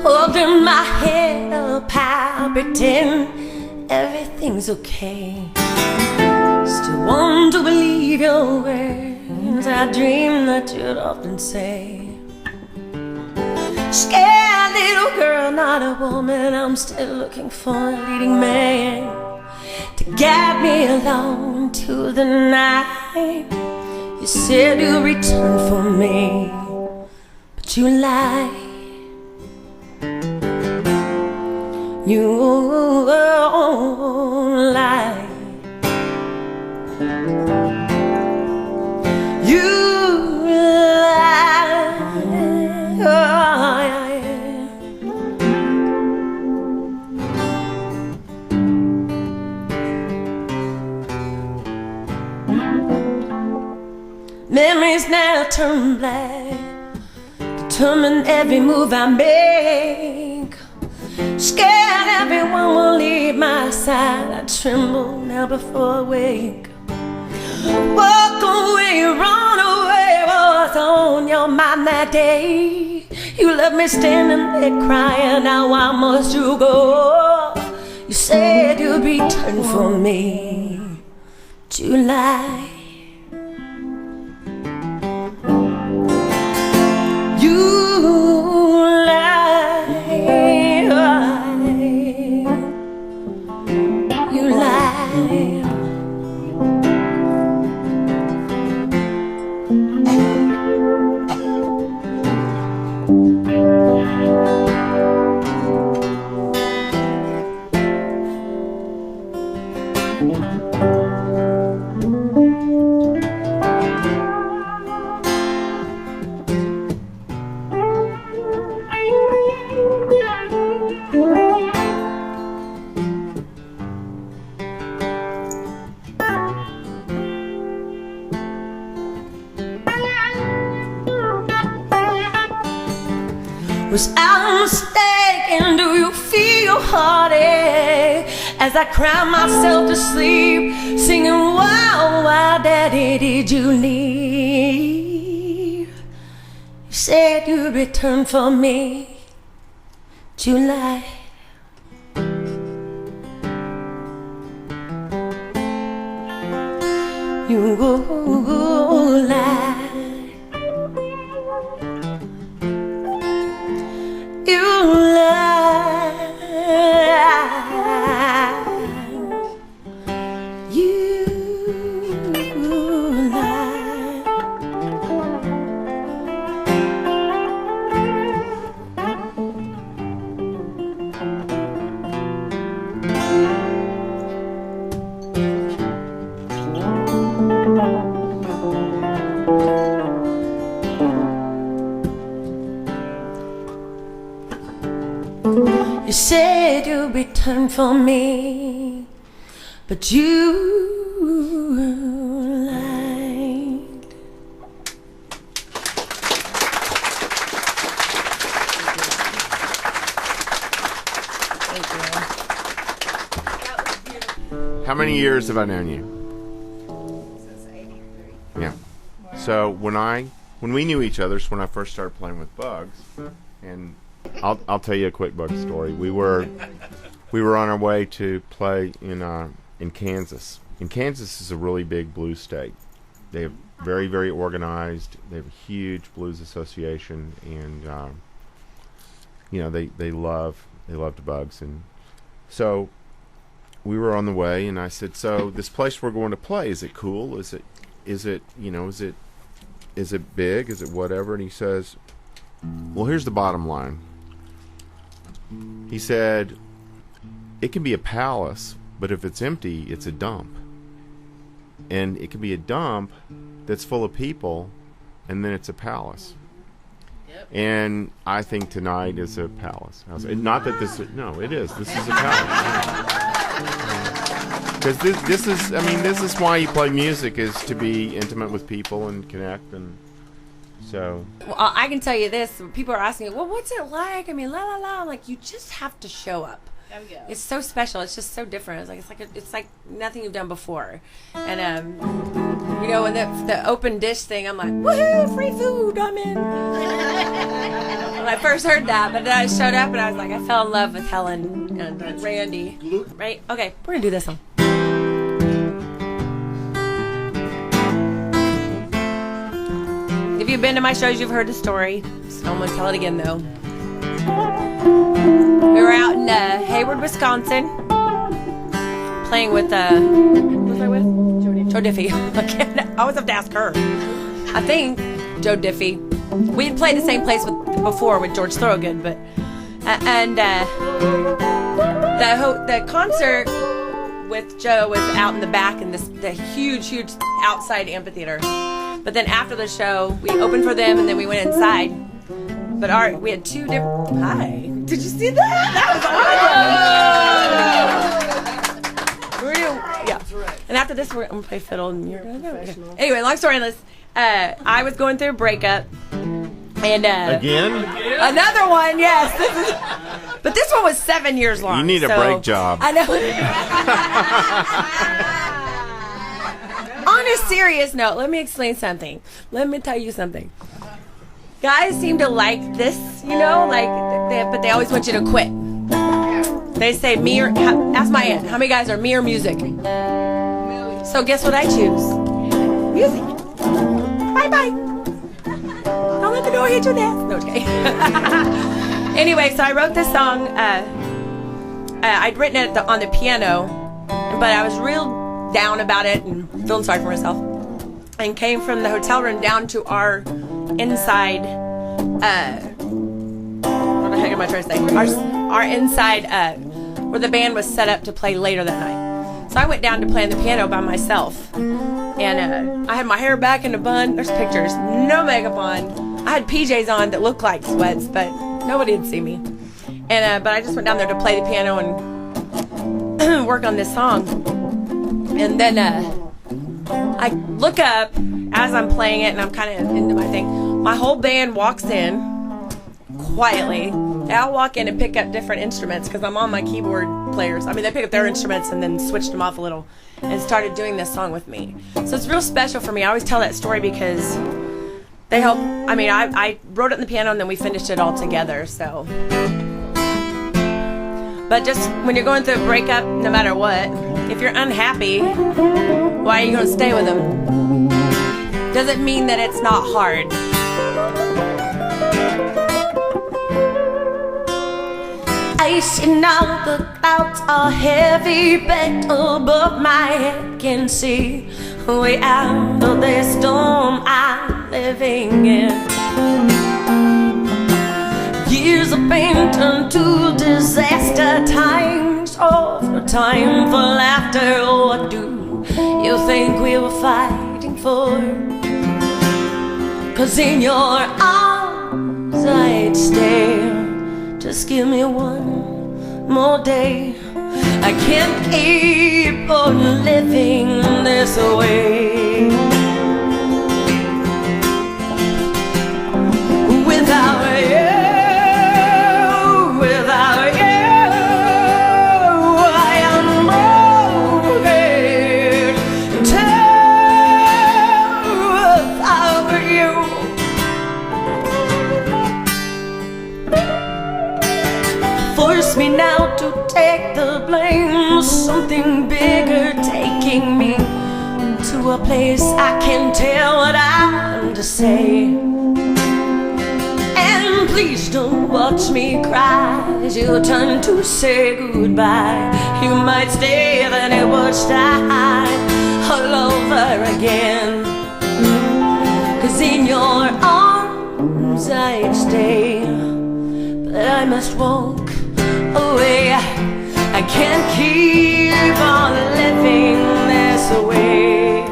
S1: Holding my head up high, pretend everything's okay. Still want to believe your words. I dream that you'd often say, scared little girl, not a woman. I'm still looking for a leading man to guide me along to the night. You said you'd return for me, but you lied. You lie. You lie. Memories now turn black. The determined every move I make. Scared everyone will leave my side. I tremble now before I wake. Walk away, run away, what's on your mind that day? You left me standing there crying, now why must you go? You said you'd return for me, July. Was I mistaken? Do you feel heartache as I cry myself to sleep, singing, wow, why, Daddy, did you leave? You said you'd return for me, July. You lie. You lie. You lie. You said you'd return for me, but you lied.
S4: Thank you. That was beautiful.
S3: How many years have I known you?
S4: Since 83.
S3: Yeah. So when we knew each other, is when I first started playing with Bugs, and I'll tell you a quick Bugs story. We were on our way to play in Kansas. And Kansas is a really big blues state. They have very, very organized. They have a huge blues association, and they love the Bugs. And so we were on the way, and I said, so this place we're going to play, is it cool? Is it big? Is it whatever? And he says, well, here's the bottom line. He said, it can be a palace, but if it's empty, it's a dump. And it can be a dump that's full of people, and then it's a palace.
S4: Yep.
S3: And I think tonight is a palace. Not that this, no, it is. This is a palace. Because this is why you play music, is to be intimate with people and connect. And so,
S1: Well, I can tell you this. People are asking, well, what's it like? I mean, la la la. I'm like, you just have to show up.
S4: There we go.
S1: It's so special. It's just so different. It's like nothing you've done before. And when the open dish thing, I'm like, woohoo, free food, I'm in. When I first heard that, but then I showed up and I was like, I fell in love with Helen and Randy. Right? Okay, we're gonna do this one. If you've been to my shows, you've heard the story. So I'm gonna tell it again though. We were out in Hayward, Wisconsin, playing with who was I with? Joe Diffie. I always have to ask her. I think Joe Diffie. We had played the same place before with George Thorogood, but the concert with Joe was out in the back in the huge outside amphitheater. But then after the show, we opened for them and then we went inside. But we had two different. Hi. Did you see that? That was awesome. Yeah. And after this, I'm gonna play fiddle, and you're gonna go. Anyway, long story endless. I was going through a breakup. And
S3: Again?
S1: another one, yes. But this one was 7 years long.
S3: You need a break job.
S1: I know. On a serious note, let me explain something. Let me tell you something. Guys seem to like this, but they always want you to quit. They say me or ask my aunt, how many guys are me or music? So guess what I choose? Music. Bye bye. Don't let the door hit your ass. No, okay. Anyway, so I wrote this song. I'd written it on the piano, but I was real down about it and feeling sorry for myself. And came from the hotel room down to our inside. What the heck am I trying to say? Our inside, where the band was set up to play later that night. So I went down to play on the piano by myself. And I had my hair back in a bun. There's pictures. No makeup on. I had PJs on that looked like sweats, but nobody would see me. And but I just went down there to play the piano and work on this song. And then I look up as I'm playing it, and I'm kind of into my thing. My whole band walks in quietly. I'll walk in and pick up different instruments because I'm on my keyboard players. I mean, they pick up their instruments and then switched them off a little and started doing this song with me. So it's real special for me. I always tell that story because they help. I mean, I wrote it on the piano and then we finished it all together. So, but just when you're going through a breakup, no matter what, if you're unhappy, why are you going to stay with them? Doesn't mean that it's not hard. I see now the clouds are heavy, but above my head can see way out of this storm I'm living in. Years of pain turn to disaster, times of no time for laughter. What do you think we were fighting for? 'Cause in your arms I'd stay. Just give me one more day. I can't keep on living this way without you. Without you, I am broken. Without you. Force me now to take the blame. Something bigger taking me to a place I can tell what I'm to say. And please don't watch me cry as you turn to say goodbye. You might stay, then it would start all over again. 'Cause in your arms I'd stay, but I must walk away. I can't keep on living this way.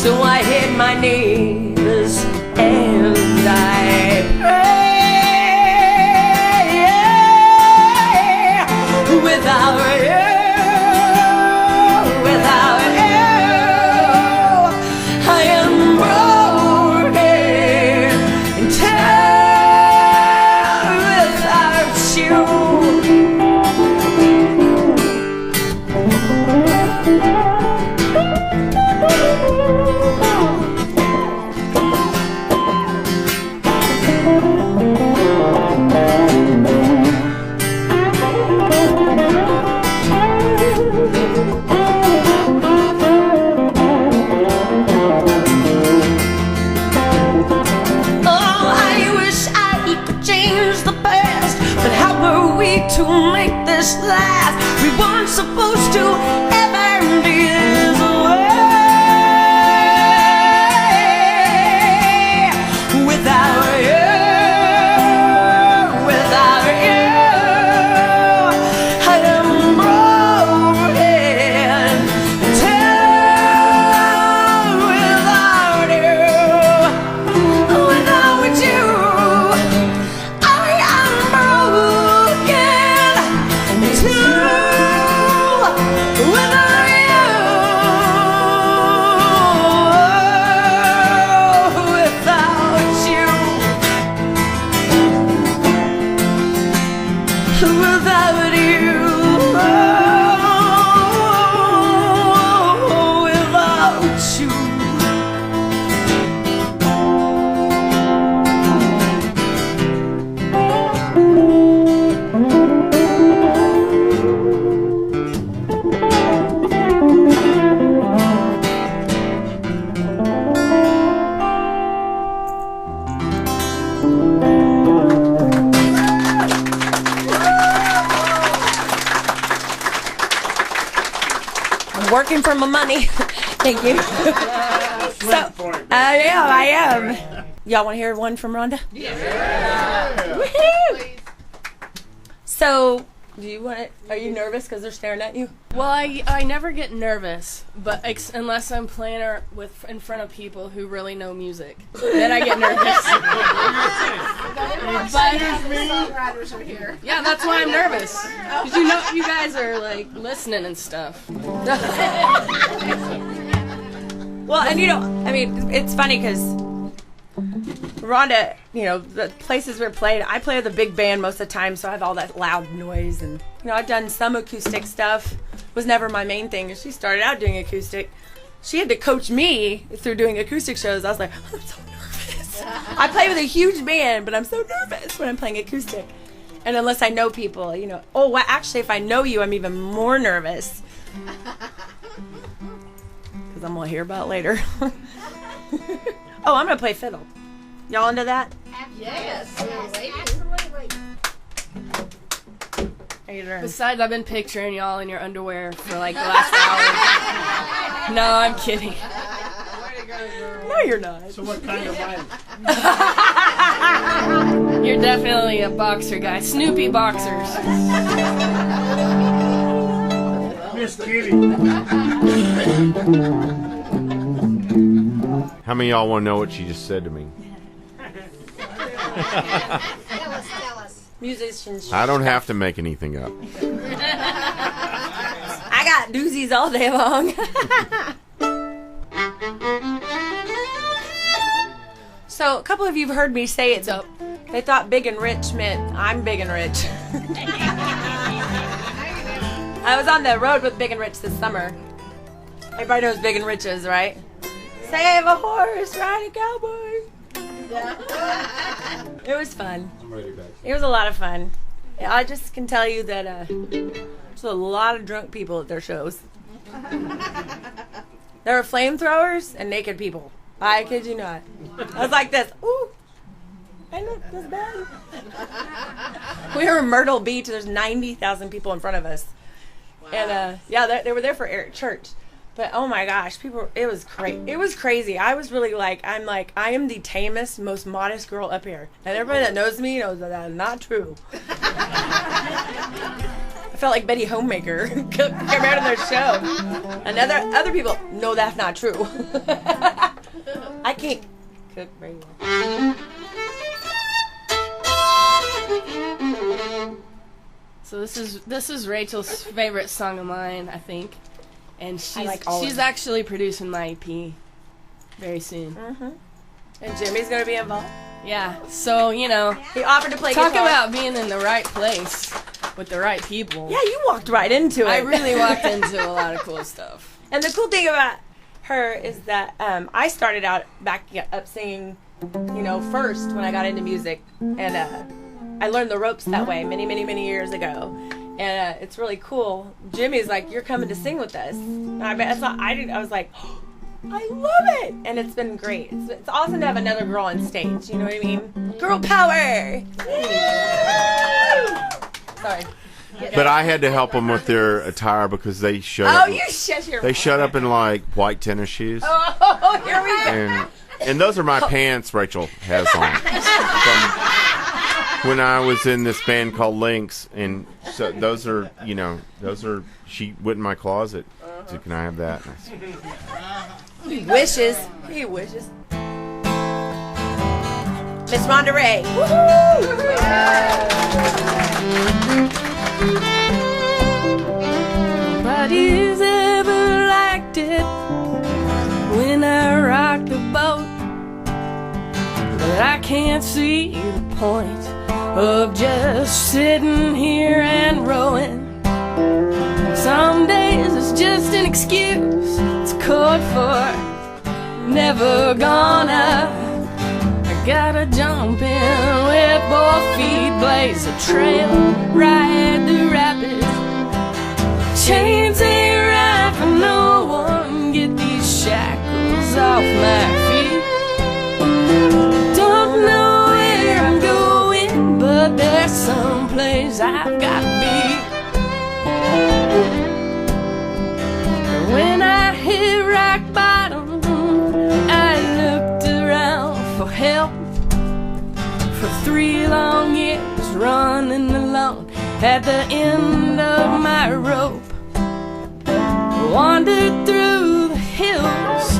S1: So I hit my knees and I pray. Without you, without you, I am broken and tired without you. To make this last, we weren't supposed to ever be this way. Without you, without you, I am broken. Tired without you, without you, I am broken. working for my money. Thank you. So, I am. Y'all want to hear one from Ronda? Yeah. Woohoo! So, do you want it? Are you nervous because they're staring at you?
S4: Well, I never get nervous, but unless I'm playing in front of people who really know music, then I get nervous. But
S6: Songwriters are here.
S4: yeah, that's why I'm nervous. Because you guys are like listening and stuff.
S1: Well, and I mean, it's funny because Ronda, the places we're playing, I play with a big band most of the time, so I have all that loud noise, and I've done some acoustic stuff. Was never my main thing. She started out doing acoustic. She had to coach me through doing acoustic shows. I was like, I'm so nervous. I play with a huge band, but I'm so nervous when I'm playing acoustic. And unless I know people, actually, if I know you, I'm even more nervous. Because I'm going to hear about it later. Oh, I'm going to play fiddle. Y'all into that?
S6: Yes, absolutely.
S1: How you doing?
S4: Besides, I've been picturing y'all in your underwear for like the last hour. No, I'm kidding.
S1: No, you're not.
S5: So what kind of violence?
S4: You're definitely a boxer guy. Snoopy boxers.
S5: Miss Kitty.
S3: How many of y'all want to know what she just said to me?
S6: Tell us.
S1: Musicians.
S3: I don't have to make anything up.
S1: I got doozies all day long. So, a couple of you have heard me say it. So, they thought big and rich meant I'm big and rich. I was on the road with Big and Rich this summer. Everybody knows Big and Rich is, right? Save a horse, ride a cowboy. It was fun.
S2: I'm ready back.
S1: It was a lot of fun. I just can tell you that there's a lot of drunk people at their shows. There were flamethrowers and naked people. I kid you not. I was like this. Ooh, I look this bad. We were in Myrtle Beach. There's 90,000 people in front of us. Wow. And they were there for Eric Church. But oh my gosh, it was crazy. It was crazy. I was really I am the tamest, most modest girl up here. And everybody that knows me knows that that's not true. I felt like Betty Homemaker compared to their show. And other people know that's not true. I can't cook very well.
S4: So this is Rachel's favorite song of mine, I think. And she's actually producing my EP very soon.
S1: Mm-hmm. And Jimmy's gonna be involved.
S4: Yeah. So he
S1: offered to play
S4: talk
S1: guitar.
S4: about being in the right place with the right people.
S1: Yeah, you walked right into it.
S4: I really walked into a lot of cool stuff.
S1: And the cool thing about her is that I started out back up singing, first when I got into music, and I learned the ropes that way many, many, many years ago. And it's really cool. Jimmy's like, you're coming to sing with us. And I was like, oh, I love it. And it's been great. It's awesome to have another girl on stage. You know what I mean? Girl power. Sorry.
S3: But I had to help them with their attire because they showed up.
S1: Oh, you shut your
S3: They showed up in like white tennis shoes.
S1: Oh, here we go.
S3: And those are my pants Rachel has on. From when I was in this band called Lynx, and so those are, she went in my closet. So can I have that? And I said,
S1: He wishes. Miss Ronda Ray. Woohoo!
S4: Nobody's ever liked it when I rock the boat, but I can't see the point of just sitting here and rowing. Some days it's just an excuse. It's code for never gonna. I gotta jump in with both feet, blaze a trail, ride the rapids. Chains ain't right for no one. Get these shackles off my feet. Don't know where I'm going, but there's some place I've gotta be. help for 3 long years, running alone at the end of my rope. Wandered through the hills,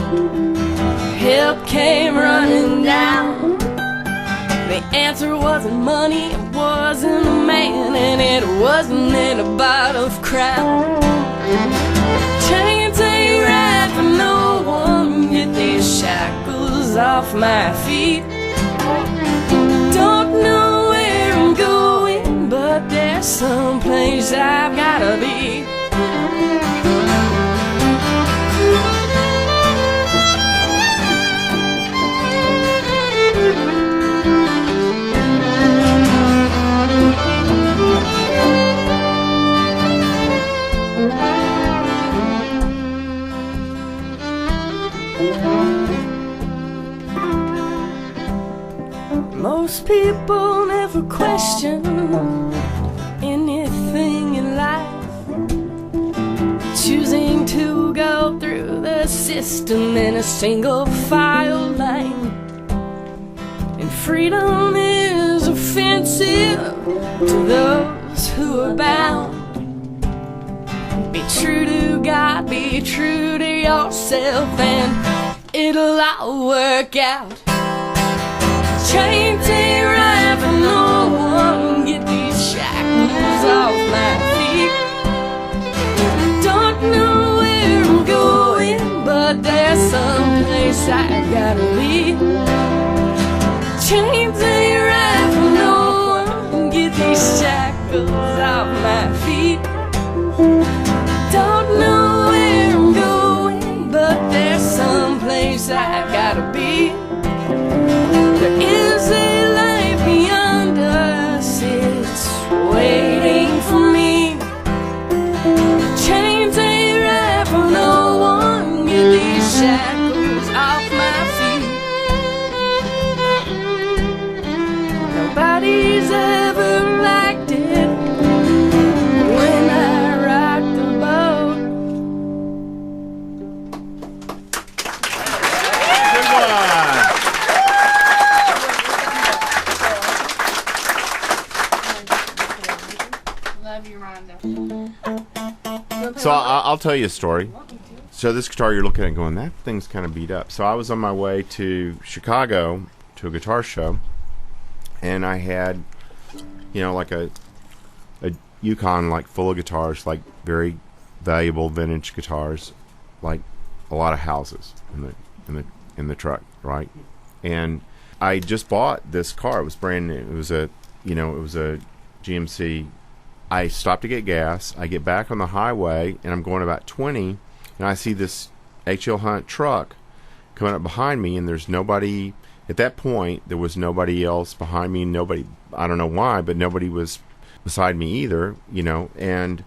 S4: help came running down. The answer wasn't money, it wasn't a man, and it wasn't in a bottle of Crown. Chains ain't right for no one, get these shackles off my feet. Don't know where I'm going, but there's someplace I've gotta be. Most people never question anything in life, choosing to go through the system in a single file line. And freedom is offensive to those who are bound. Be true to God, be true to yourself, and it'll all work out. Chains ain't right for no one, get these shackles off my feet. Don't know where I'm going, but there's someplace I gotta lead. Chains ain't right for no one, get these shackles off my feet. Don't know where I'm going, but there's someplace I gotta be. There is a life beyond us, it's waiting for me. Chains ain't right for no one, get these shackles off my feet. Nobody's ever liked it when I rock the boat.
S3: Good one.
S6: Love you, Ronda.
S3: So I'll tell you a story. So this guitar you're looking at going, that thing's kind of beat up. So I was on my way to Chicago to a guitar show, and I had, like a Yukon, like full of guitars, like very valuable vintage guitars, like a lot of houses in the truck, right? And I just bought this car. It was brand new. It was a GMC. I stopped to get gas. I get back on the highway, and I'm going about 20, and I see this H.L. Hunt truck coming up behind me, and there's nobody. At that point, there was nobody else behind me. Nobody, I don't know why, but nobody was beside me either, And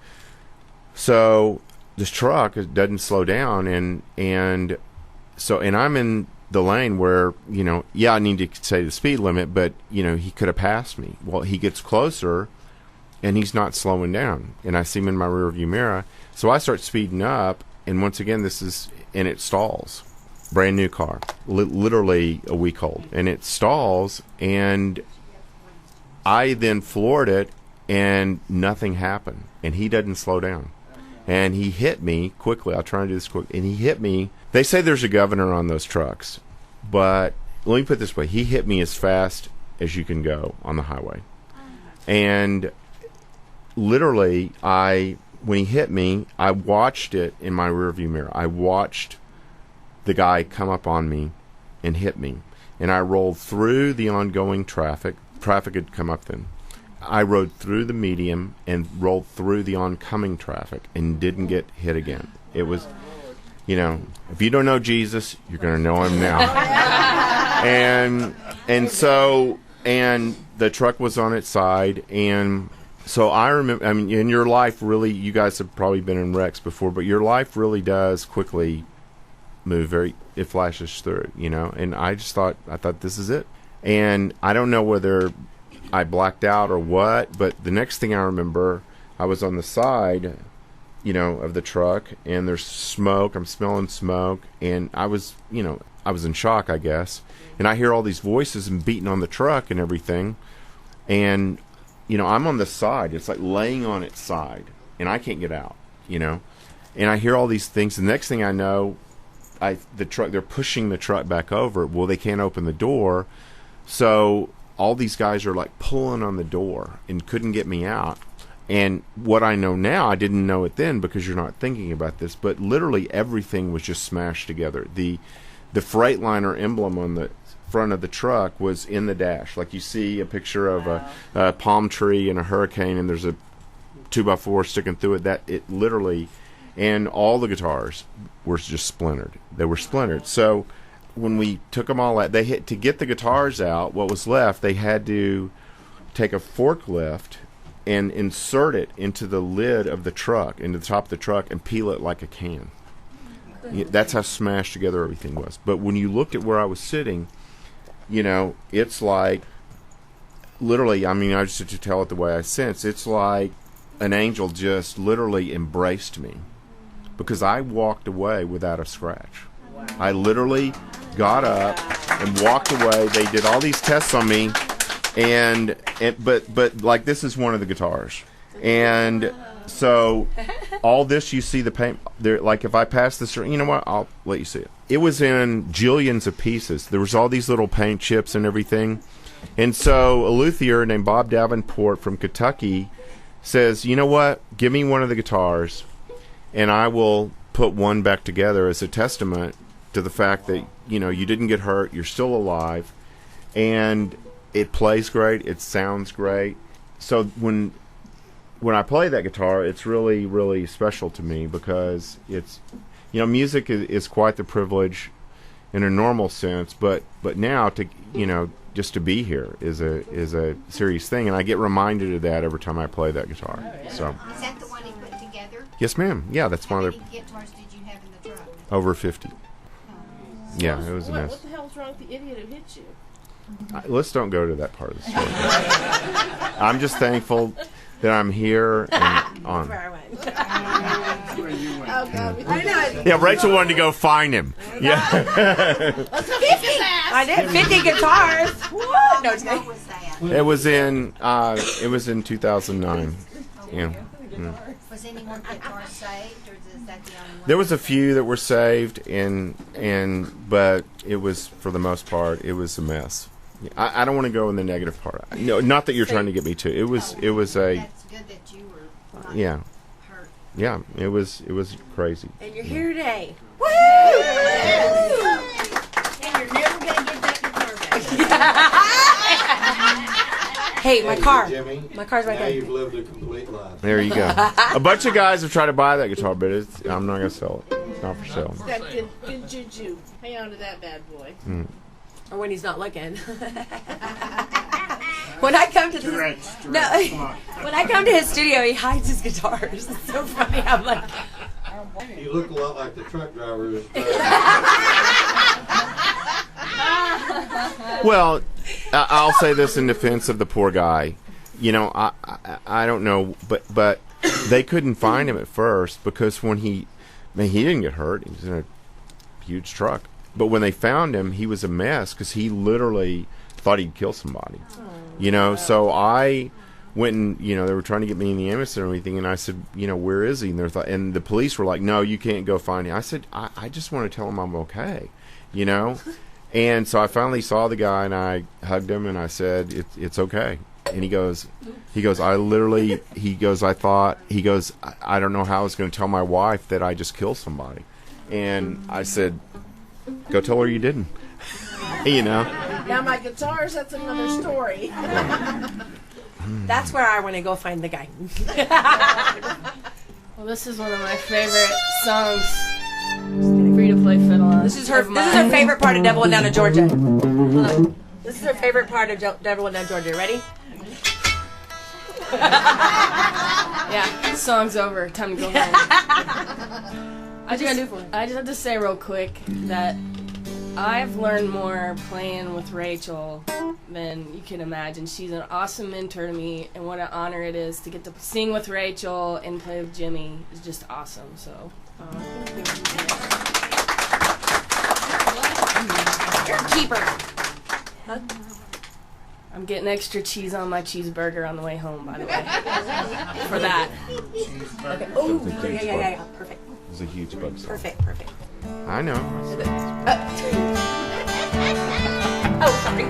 S3: so this truck doesn't slow down, and I'm in the lane where, I need to say the speed limit, but, he could have passed me. Well, he gets closer, and he's not slowing down, and I see him in my rearview mirror. So I start speeding up, and once again, and it stalls. Brand new car, literally a week old, and it stalls, and I then floored it, and nothing happened, and he doesn't slow down, and he hit me quickly. I'll try and do this quick, and he hit me. They say there's a governor on those trucks, but let me put it this way: he hit me as fast as you can go on the highway, and literally, when he hit me, I watched it in my rearview mirror. I watched the guy come up on me and hit me, and I rolled through the ongoing traffic. Traffic had come up then. I rode through the medium and rolled through the oncoming traffic and didn't get hit again. It was, if you don't know Jesus, you're going to know him now. and so the truck was on its side, and so I remember, in your life, really, you guys have probably been in wrecks before, but your life really does quickly move. It flashes through, and I thought this is it. And I don't know whether I blacked out or what, but the next thing I remember, I was on the side, of the truck, and there's smoke. I'm smelling smoke, and I I was in shock, I guess. And I hear all these voices and beating on the truck and everything. And, I'm on the side. It's like laying on its side. And I can't get out, And I hear all these things. The next thing I know, they're pushing the truck back over. Well, they can't open the door. So all these guys are like pulling on the door and couldn't get me out. And what I know now, I didn't know it then because you're not thinking about this, but literally everything was just smashed together. The Freightliner emblem on the front of the truck was in the dash. Like you see a picture of a palm tree and a hurricane, and there's a 2x4 sticking through it. That it literally, and all the guitars were just splintered. They were splintered. So when we took them all out, to get the guitars out, what was left, they had to take a forklift and insert it into the lid of the truck, into the top of the truck, and peel it like a can. That's how smashed together everything was. But when you looked at where I was sitting, it's like, literally, I just have to tell it the way I sense, it's like an angel just literally embraced me. Because I walked away without a scratch. Wow. I literally got up and walked away. They did all these tests on me. But like this is one of the guitars, and so all this you see the paint there. Like if I pass this, I'll let you see it. It was in jillions of pieces. There was all these little paint chips and everything, and so a luthier named Bob Davenport from Kentucky says, "You know what? Give me one of the guitars, and I will put one back together as a testament to the fact that you didn't get hurt. You're still alive, and." It plays great. It sounds great. So when I play that guitar, it's really, really special to me because it's, music is quite the privilege in a normal sense. But now to just to be here is a serious thing, and I get reminded of that every time I play that guitar. So.
S6: Is that the one he put together?
S3: Yes, ma'am. Yeah, that's one of the.
S6: How many guitars did you have in the truck?
S3: Over 50. Yeah, it was a mess.
S4: What the hell's wrong with the idiot who hit you?
S3: Let's don't go to that part of the story. I'm just thankful that I'm here and on.
S1: Where I went.
S6: Oh, God. I know.
S3: Yeah, Rachel wanted to go find him. Yeah.
S1: 50. I did 50 guitars. What? No,
S6: What was that?
S3: It was in 2009. Yeah.
S6: Was any one guitar saved, or is that the only one?
S3: There was a few that were saved, but it was, for the most part, it was a mess. I don't want to go in the negative part. No, not that you're trying to get me to. It was a.
S6: That's good that you were not hurt.
S3: Yeah, it was crazy.
S1: And you're here today.
S6: Woo! And you're never going to get that guitar back.
S1: Hey, my car.
S2: Jimmy,
S1: My car's right
S2: now
S1: there.
S2: you've lived a complete life.
S3: There you go. A bunch of guys have tried to buy that guitar, but I'm not going to sell it. It's not for sale.
S4: That good juju. Hang on to that bad boy.
S1: Or when he's not looking. When I come to when I come to his studio, he hides his guitars. It's so funny. I'm like,
S2: You look a lot like the truck drivers.
S3: Well, I'll say this in defense of the poor guy. I don't know, but they couldn't find him at first because he didn't get hurt. He was in a huge truck. But when they found him, he was a mess because he literally thought he'd kill somebody. So I went and, they were trying to get me in the ambulance and everything, and I said, where is he? And the police were like, no, you can't go find him. I said, I just want to tell him I'm okay, And so I finally saw the guy, and I hugged him, and I said, it's okay. And he goes, I don't know how I was going to tell my wife that I just killed somebody. And I said, go tell her you didn't.
S4: Now my guitars, that's another story.
S1: that's where I want to go find the guy.
S4: Well, this is one of my favorite songs. Free to play fiddle on.
S1: This is her favorite part of Devil Went Down to Georgia. Hold on. This is her favorite part of Devil Went Down to Georgia. Ready?
S4: Yeah, song's over. Time to go home. I just have to say real quick that I've learned more playing with Rachel than you can imagine. She's an awesome mentor to me, and what an honor it is to get to sing with Rachel and play with Jimmy. It's just awesome. So.
S1: You're a keeper.
S4: I'm getting extra cheese on my cheeseburger on the way home, by the way. For that.
S1: Okay. Oh, yeah. Perfect.
S3: It's a huge bug.
S1: Perfect.
S3: I know.
S1: Oh, sorry.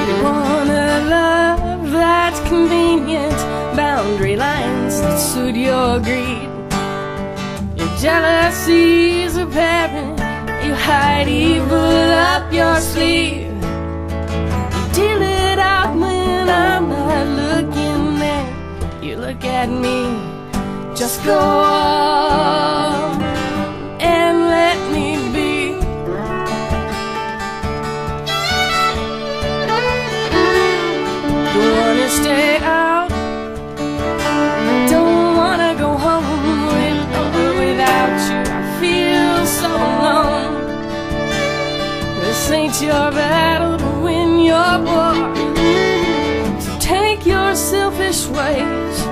S4: You want a love that's convenient, boundary lines that suit your greed. Your jealousy's apparent, you hide evil up your sleeve. You deal it out when I'm not looking there. You look at me, just go on and let me be. Don't wanna stay out, don't wanna go home without you. I feel so alone. This ain't your battle to win your war. So take your selfish ways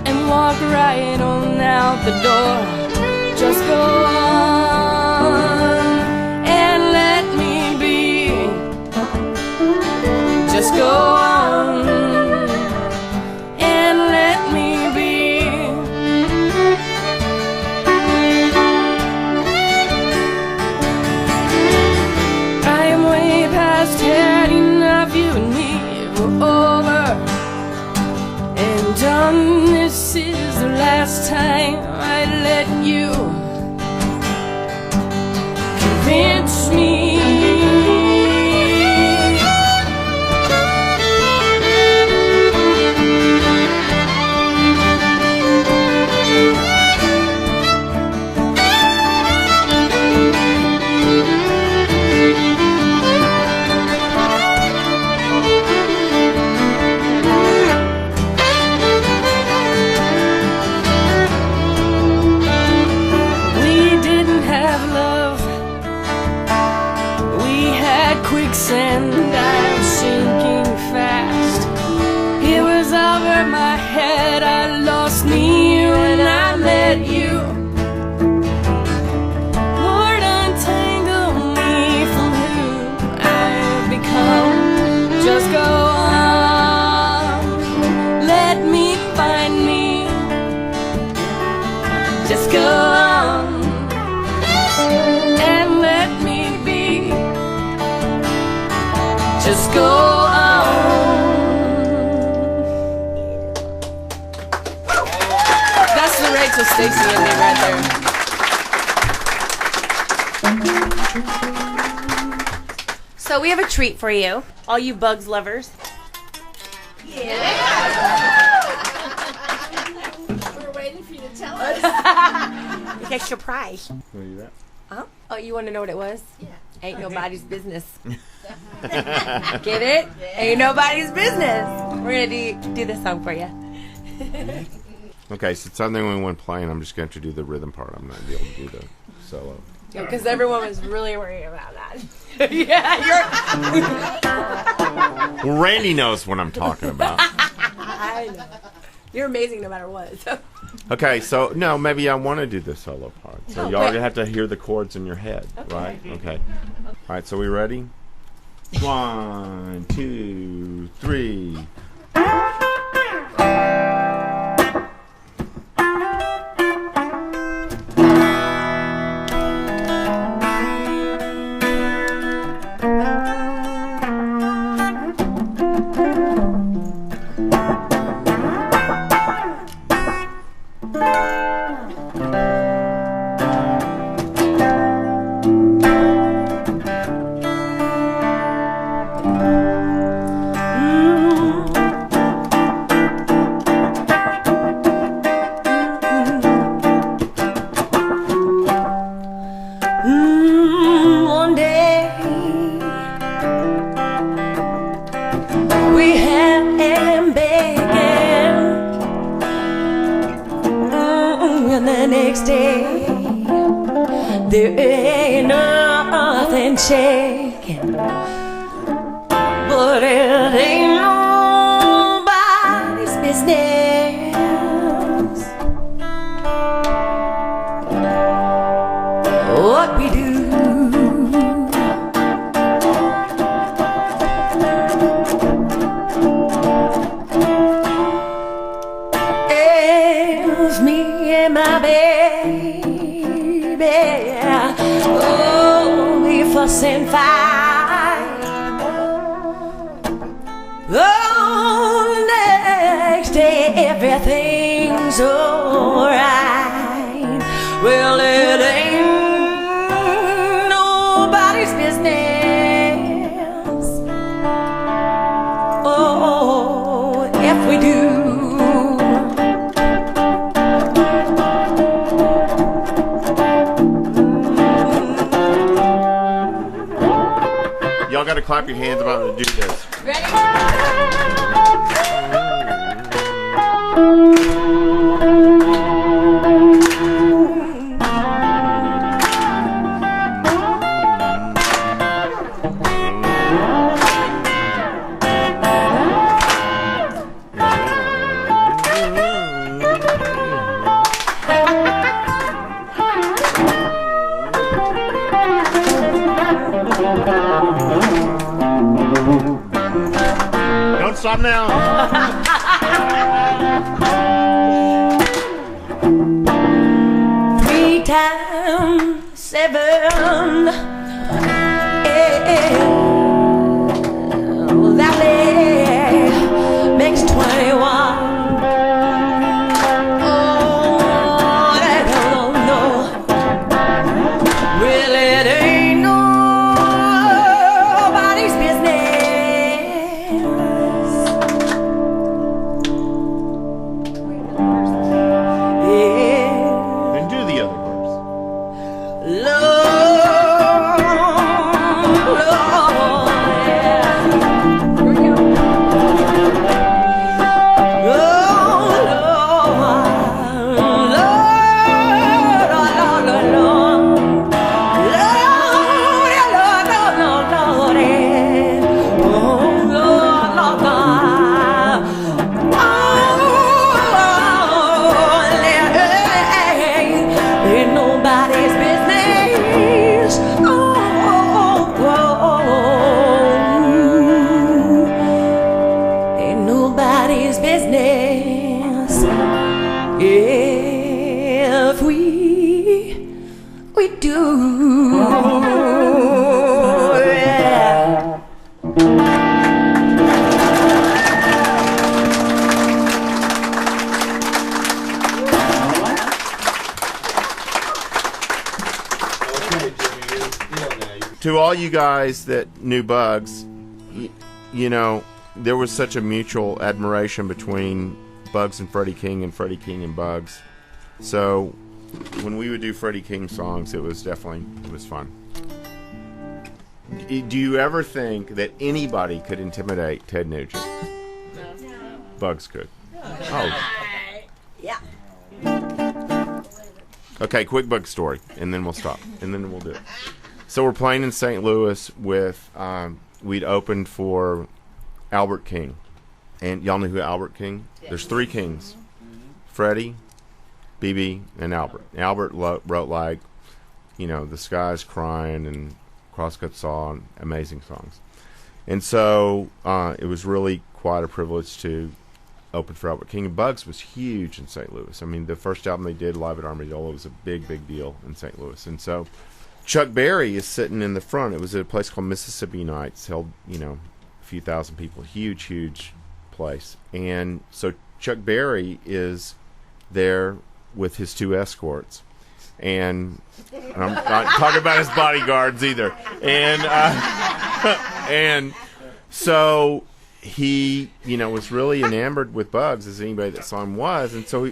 S4: and walk right on out the door. Just go on and let me be. Just go on and let me be. I am way past had enough, you and me, we're over and done. This is the last time I let you convince me. Quicksand, I'm sinking fast. It was over my head, I lost me when I met you. Lord, untangle me from who I've become. Just go on, let me find me. Just go on and let me be. Just go on. That's the Rachel, Stacy, and me right there.
S1: So we have a treat for you, all you Bugs lovers.
S6: We're waiting for you to tell us.
S1: You get your prize.
S3: Want to do that?
S1: Huh? Oh, you want to know what it was?
S6: Yeah.
S1: Ain't nobody's business. Get it? Ain't nobody's business. We're gonna do this song for you.
S3: Okay, since I'm the only one playing, I'm just going to do the rhythm part. I'm not going to be able to do the solo.
S1: Because everyone was really worried about that. Yeah,
S3: Well, Randy knows what I'm talking about.
S1: I know. You're amazing no matter what. So.
S3: Okay, so no, maybe I want to do the solo part. So y'all
S1: Okay.
S3: have to hear the chords in your head, right? Okay. All right, so we ready? 1, 2, 3.
S4: One day we had begun, and the next day there ain't nothing shaking, but it ain't nobody's business. fuss and fight. The next day everything's alright. Well, it ain't nobody's business. Oh, if we do.
S3: Y'all got to clap your hands. I'm about to do this.
S1: Ready?
S3: Don't stop now.
S4: 3 times 7. That makes 21. Oh, I don't know. Well, it ain't nobody's business. Yeah.
S3: Then do the other verse.
S4: Lord, yeah. Here we go. Oh, Lord, Lord, Lord, Lord, ain't nobody's business. Ain't nobody's business if we do. Yeah.
S2: Okay, Jimmy, you're still now.
S3: To all you guys that knew Bugs, you know, there was such a mutual admiration between Bugs and Freddie King and Bugs. So when we would do Freddie King songs, it was fun. Do you ever think that anybody could intimidate Ted Nugent? No. Bugs could. Oh.
S1: Yeah.
S3: Okay, quick Bugs story, and then we'll stop, and then we'll do it. So we're playing in St. Louis with, we'd opened for Albert King. And y'all know who Albert King? There's 3 Kings. Freddie, BB, and Albert. Albert wrote like, you know, The Sky's Crying and Crosscut Saw and amazing songs. And so it was really quite a privilege to open for Albert King. And Bugs was huge in St. Louis. I mean, the first album they did, Live at Armadillo, was a big, big deal in St. Louis. And so Chuck Berry is sitting in the front. It was at a place called Mississippi Nights, held, you know, a few thousand people. Huge, huge place. And so Chuck Berry is there with his 2 escorts. And I'm not talking about his bodyguards either. And so he, you know, was really enamored with Bugs, as anybody that saw him was. And so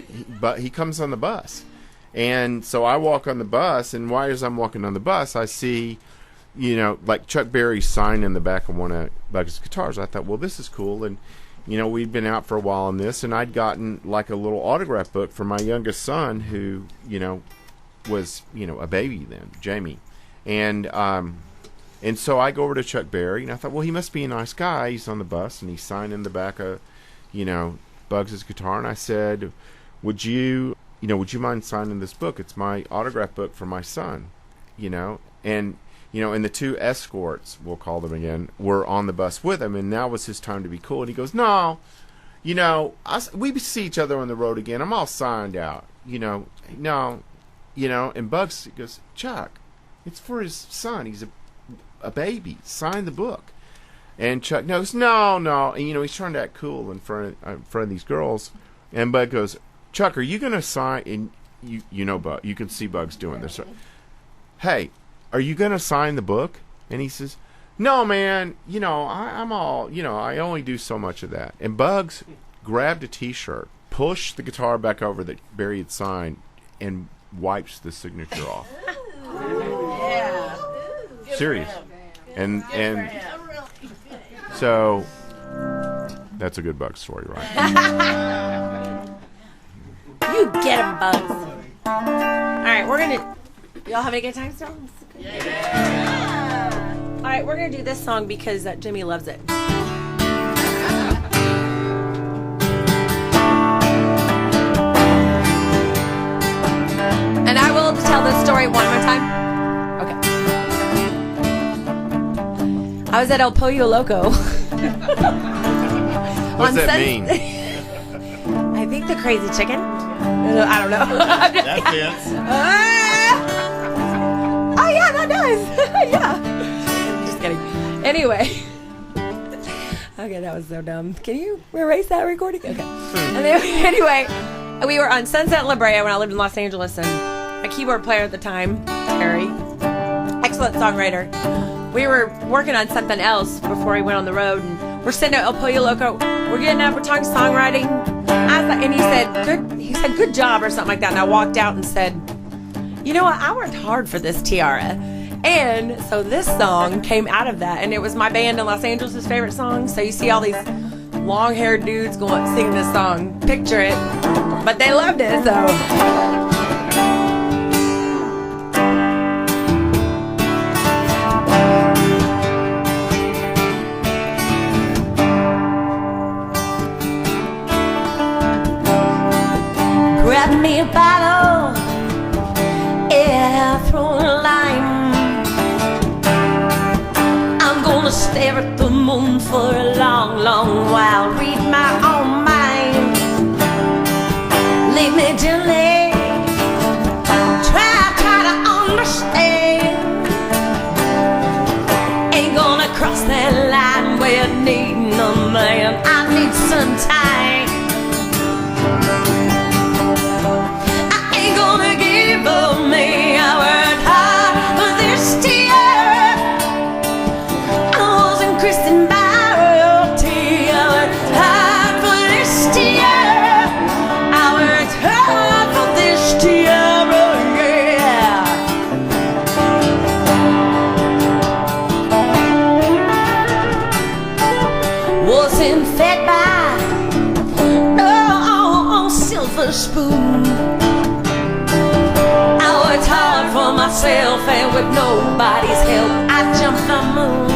S3: he comes on the bus. And so I walk on the bus, and while as I'm walking on the bus, I see, you know, like Chuck Berry's sign in the back of one of Bugs' guitars. I thought, well, this is cool. And, you know, we'd been out for a while on this, and I'd gotten like a little autograph book for my youngest son, who, you know, was, you know, a baby then, Jamie. And so I go over to Chuck Berry, and I thought, well, he must be a nice guy. He's on the bus, and he's signed in the back of, you know, Bugs' guitar. And I said, would you mind signing this book? It's my autograph book for my son, you know. And, you know, and the 2 escorts, we'll call them again, were on the bus with him, and now was his time to be cool. And he goes, no, you know, we see each other on the road again. I'm all signed out, you know. No, you know. And Bugs goes, Chuck, it's for his son. He's a a baby. Sign the book. And Chuck goes, no. And, he's trying to act cool in front of these girls. And Bud goes, Chuck, are you going to sign? And Bud, you can see Bugs doing this. Hey, are you going to sign the book? And he says, no, man, I'm all, I only do so much of that. And Bugs grabbed a T-shirt, pushed the guitar back over that Barry had signed, and wipes the signature off.
S1: Yeah.
S3: Serious. And so that's a good Bugs story, right?
S1: You get 'em, Bugs. All right, we're gonna. Y'all having a good time still? Yeah. All right, we're gonna do this song because Jimmy loves it. And I will tell this story one more time. Okay. I was at El Pollo Loco.
S3: What's that mean?
S1: I think the crazy chicken. I don't know.
S5: That fits.
S1: Oh yeah, that does. Yeah. Just kidding. Anyway. Okay, that was so dumb. Can you erase that recording? Okay. And then, anyway, we were on Sunset La Brea when I lived in Los Angeles, and a keyboard player at the time, Harry, excellent songwriter. We were working on something else before we went on the road, and we're sitting at El Pollo Loco. We're getting up, we're talking songwriting. And he said, good job, or something like that. And I walked out and said, you know what? I worked hard for this tiara. And so this song came out of that. And it was my band in Los Angeles' favorite song. So you see all these long-haired dudes singing this song. Picture it. But they loved it, so...
S4: Grab me a bottle, throw a lime. I'm gonna stare at the moon for a long, long while. Read my own mind. Leave me gently. Try to understand. Ain't gonna cross that line where needing a man. I need some time. Me, I worked hard for this tiara. I wasn't christened by royalty. I worked hard for this tiara. I worked hard for this tiara, yeah. Wasn't fed by no silver spoon. Hard for myself, and with nobody's help I jumped the moon.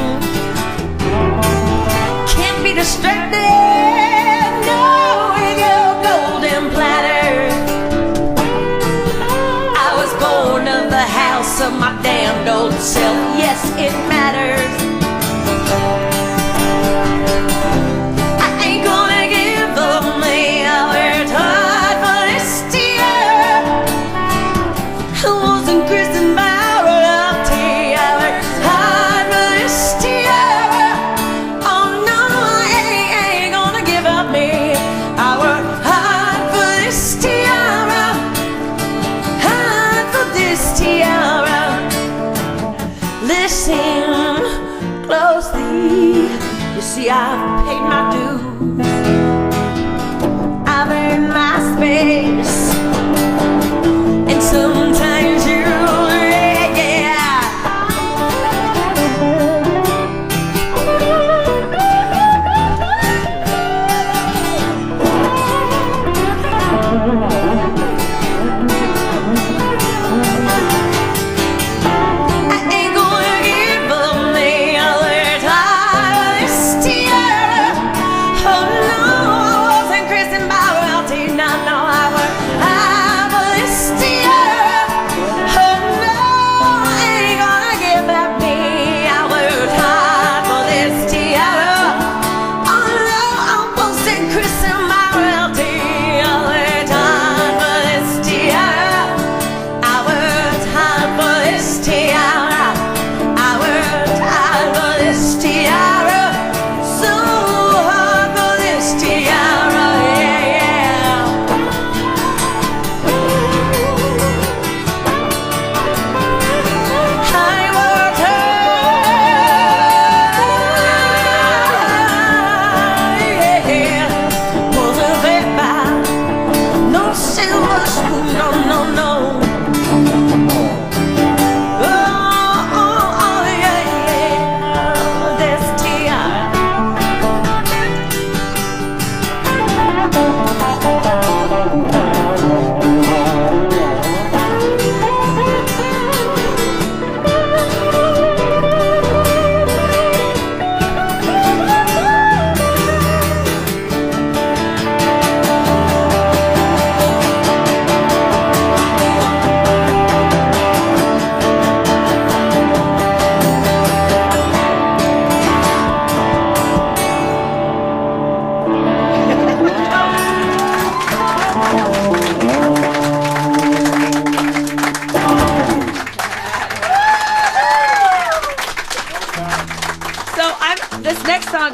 S4: Can't be distracted, no, with your golden platter. I was born of the house of my damned old self. Yes, it matters. I ain't gonna give up me. I worked hard for this tiara. I wasn't christened by royalty. I worked hard for this tiara. Oh no, I ain't gonna give up me. I worked hard for this tiara. Hard for this tiara. Listen closely. You see, I've paid my dues. I've earned my space. And sometimes you, I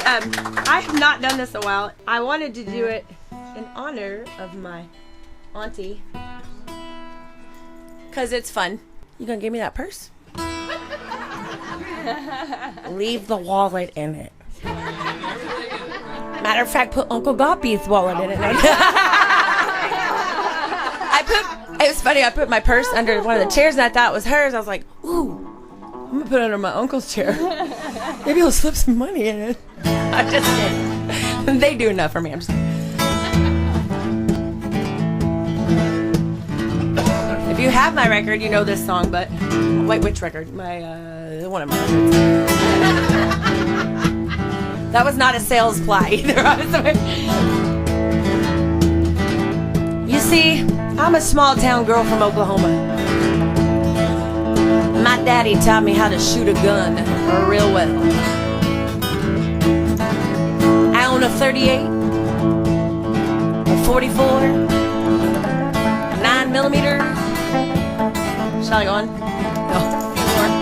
S1: song. I have not done this in a while. I wanted to do it in honor of my auntie. Because it's fun. You gonna give me that purse? Leave the wallet in it. Matter of fact, put Uncle Goppy's wallet in it. It was funny, I put my purse under one of the chairs and I thought it was hers. I was like, ooh, I'm gonna put it under my uncle's chair. Maybe he'll slip some money in it. I'm just kidding. They do enough for me. I'm just kidding. If you have my record, you know this song, but wait, which record? My one of my records. That was not a sales ply either. You see, I'm a small town girl from Oklahoma. My daddy taught me how to shoot a gun real well. I own a 38, a 44, 9mm. Shall I go on? No.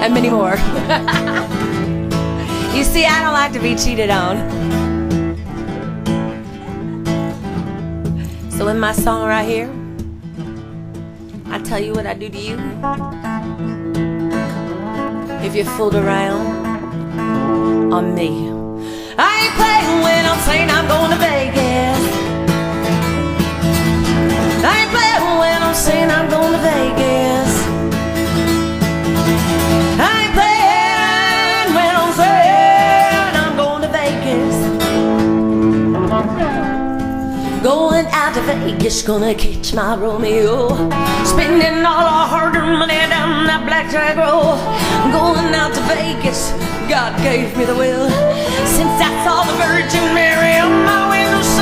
S1: And many more. You see, I don't like to be cheated on. So in my song right here, I tell you what I do to you. If you fooled around on me. I ain't playing when I'm saying I'm going to Vegas. I ain't playing when I'm saying I'm going to Vegas. I ain't playing when I'm saying I'm going to Vegas. Going out to Vegas, gonna catch my Romeo. Spending all our hard-earned money down that blackjack roll. Going out to Vegas, God gave me the will. Since I saw the Virgin Mary on my windowsill,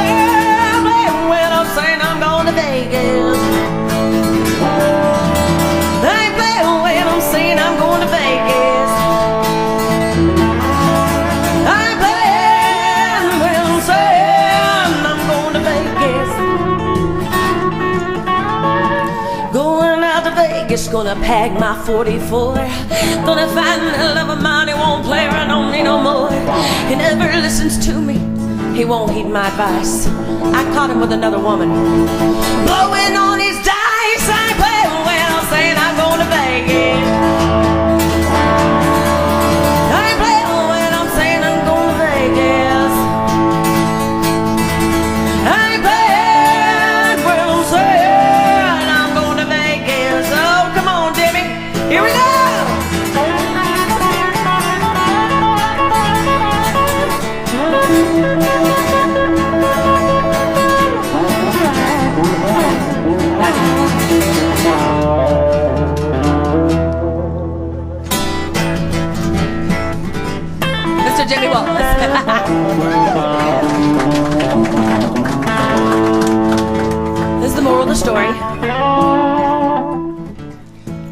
S1: when I'm saying I'm going to Vegas. I ain't playing when I'm saying I'm going to Vegas. I ain't playing when I'm saying I'm going to Vegas. Going out to Vegas, gonna pack my 44. Gonna find the love of mine, he won't play right on me no more. He never listens to me, he won't heed my advice. I caught him with another woman, blowing on his dice. I ain't playing when I'm saying I'm going to Vegas. I ain't playing when I'm saying I'm going to Vegas. I ain't playing when I'm saying I'm going to Vegas. Oh, come on, Jimmy, here we go. Mr. Jimmy Wallace. This is the moral of the story.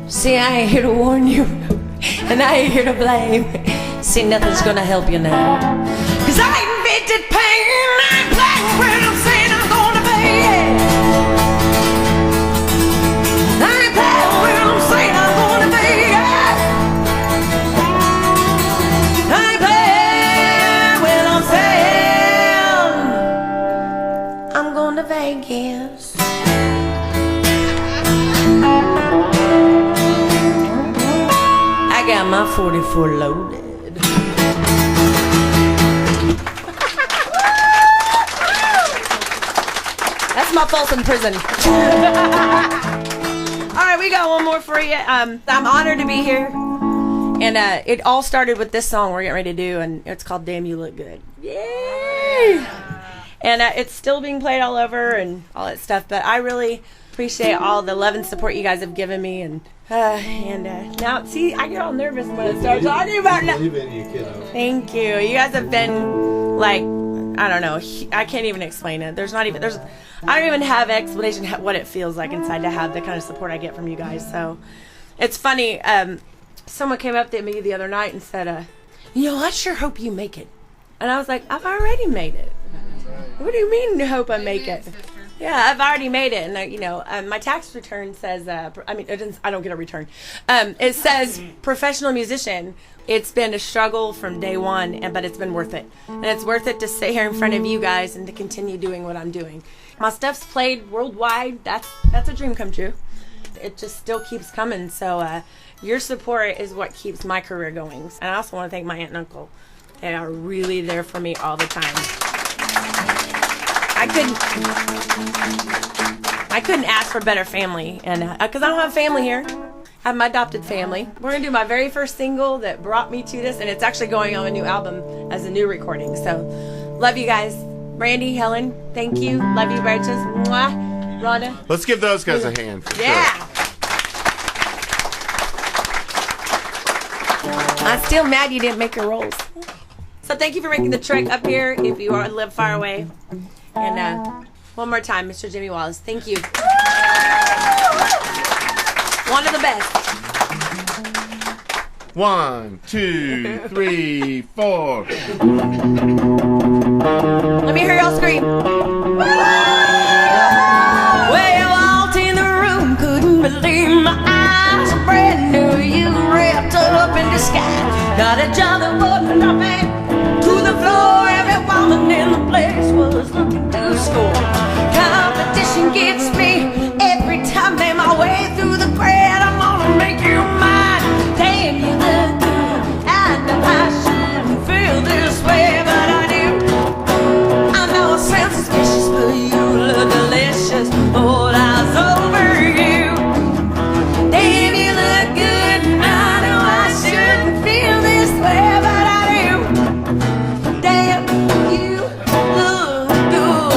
S1: See, I ain't here to warn you, and I ain't here to blame. See, nothing's gonna help you now, 'cause I invented pain. I ain't playing when I'm saying I'm gonna be. I ain't playing when I'm saying I'm gonna be. I ain't playing when I'm saying I'm going to Vegas. I got my 44 loaded. That's my Folsom prison. All right, we got one more for you. I'm honored to be here. And it all started with this song we're getting ready to do, and it's called Damn You Look Good. Yay! And it's still being played all over and all that stuff, but I really appreciate all the love and support you guys have given me. And now, see, I get all nervous when I start talking about it.
S2: Believe in you, kiddo.
S1: Thank you. You guys have been, like, I don't know. I can't even explain it. I don't even have explanation what it feels like inside to have the kind of support I get from you guys. So it's funny. Someone came up to me the other night and said, I sure hope you make it. And I was like, I've already made it. What do you mean, hope I make it? Yeah, I've already made it, and my tax return says. I don't get a return. It says professional musician. It's been a struggle from day one, but it's been worth it, and it's worth it to sit here in front of you guys and to continue doing what I'm doing. My stuff's played worldwide. That's a dream come true. It just still keeps coming. So your support is what keeps my career going. And I also want to thank my aunt and uncle. They are really there for me all the time. I couldn't ask for better family, and because I don't have family here. I have my adopted family. We're gonna do my very first single that brought me to this, and it's actually going on a new album as a new recording. So, love you guys, Randy, Helen. Thank you. Love you, Righteous. Mwah. Ronda.
S3: Let's give those guys a hand. For
S1: yeah.
S3: Sure.
S1: I'm still mad you didn't make your rolls. So thank you for making the trek up here if you live far away. And one more time, Mr. Jimmy Wallace. Thank you. One of the best.
S3: 1, 2, 3, 4.
S1: Let me hear y'all scream. Well, I walked in the room, couldn't believe my eyes. Brand new, you wrapped up in the sky. Not a job that wasn't a man. To the floor, every woman in the place was looking to score. Competition gets me every time they my way through the crowd. I'm gonna make you mine. Damn, you look good. I know I shouldn't feel this way, but I do. I know it sounds suspicious, but you look delicious. All eyes over you. Damn, you look good, and I know I shouldn't feel this way, but I do. Damn, you look good.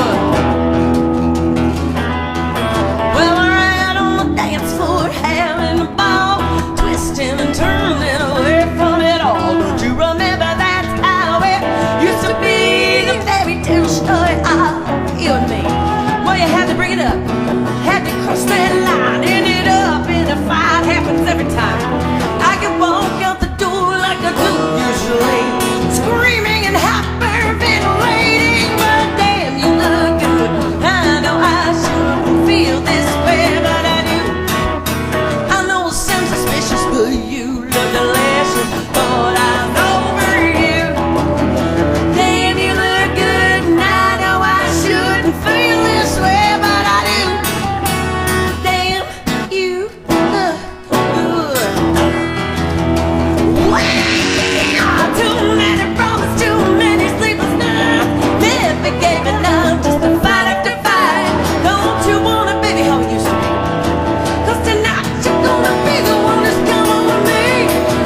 S1: Well, we're out on the dance floor, having a ball, twisting and turning away from it all. Don't you remember that's how it used to be? The fairy tale story of you and me. Well, you had to bring it up, had to cross that line, ended up in a fight. Happens every time. I can walk out the door like I do usually, screaming and hyperventilating, but damn, you look good. I know I shouldn't feel this way, but I do. I know it sounds suspicious, but you look delicious. All eyes over you. Damn, you look good, and I know I shouldn't feel this way, but I do. Damn, you look good. Wow, too many promises, too many sleepless nights. Never gave enough just to fight after fight. Don't you want it, baby, how it used to be? 'Cause tonight you're gonna be the one that's coming with me.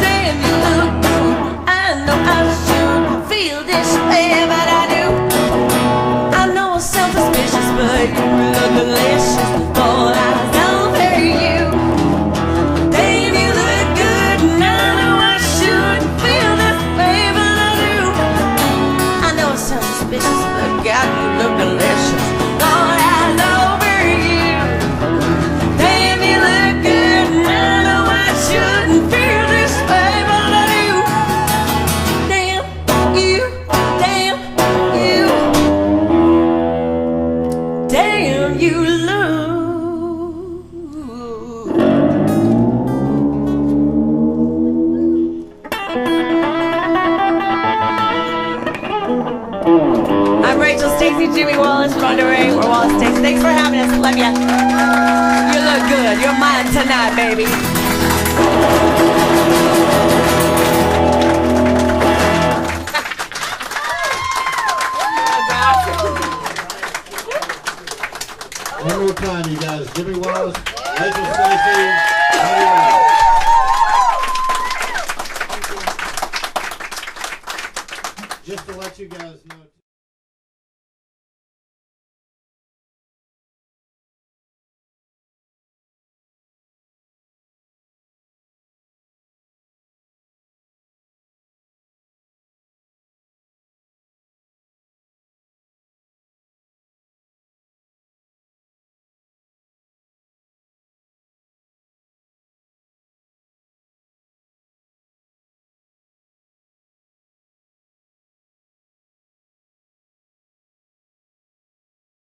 S1: Damn, you look good. I know I shouldn't feel this way, but I do. I know it sounds suspicious, but you look delicious. All eyes over you. Damn, you look good, and I know I shouldn't feel this way, but I do. I know it sounds suspicious, but God, you look delicious. All eyes over you. Damn, you look good, and I know I shouldn't feel this way, but I do. Damn you, damn you. Damn, you look. I'm Rachel, Stacy, Jimmy Wallace, Ronda Ray, or Wallace Stacy. Thanks for having us. Love ya. You look good. You're mine tonight, baby.
S2: One more time, you guys. Jimmy Wallace, Rachel Stacy. Oh, yeah. Just to let you guys know.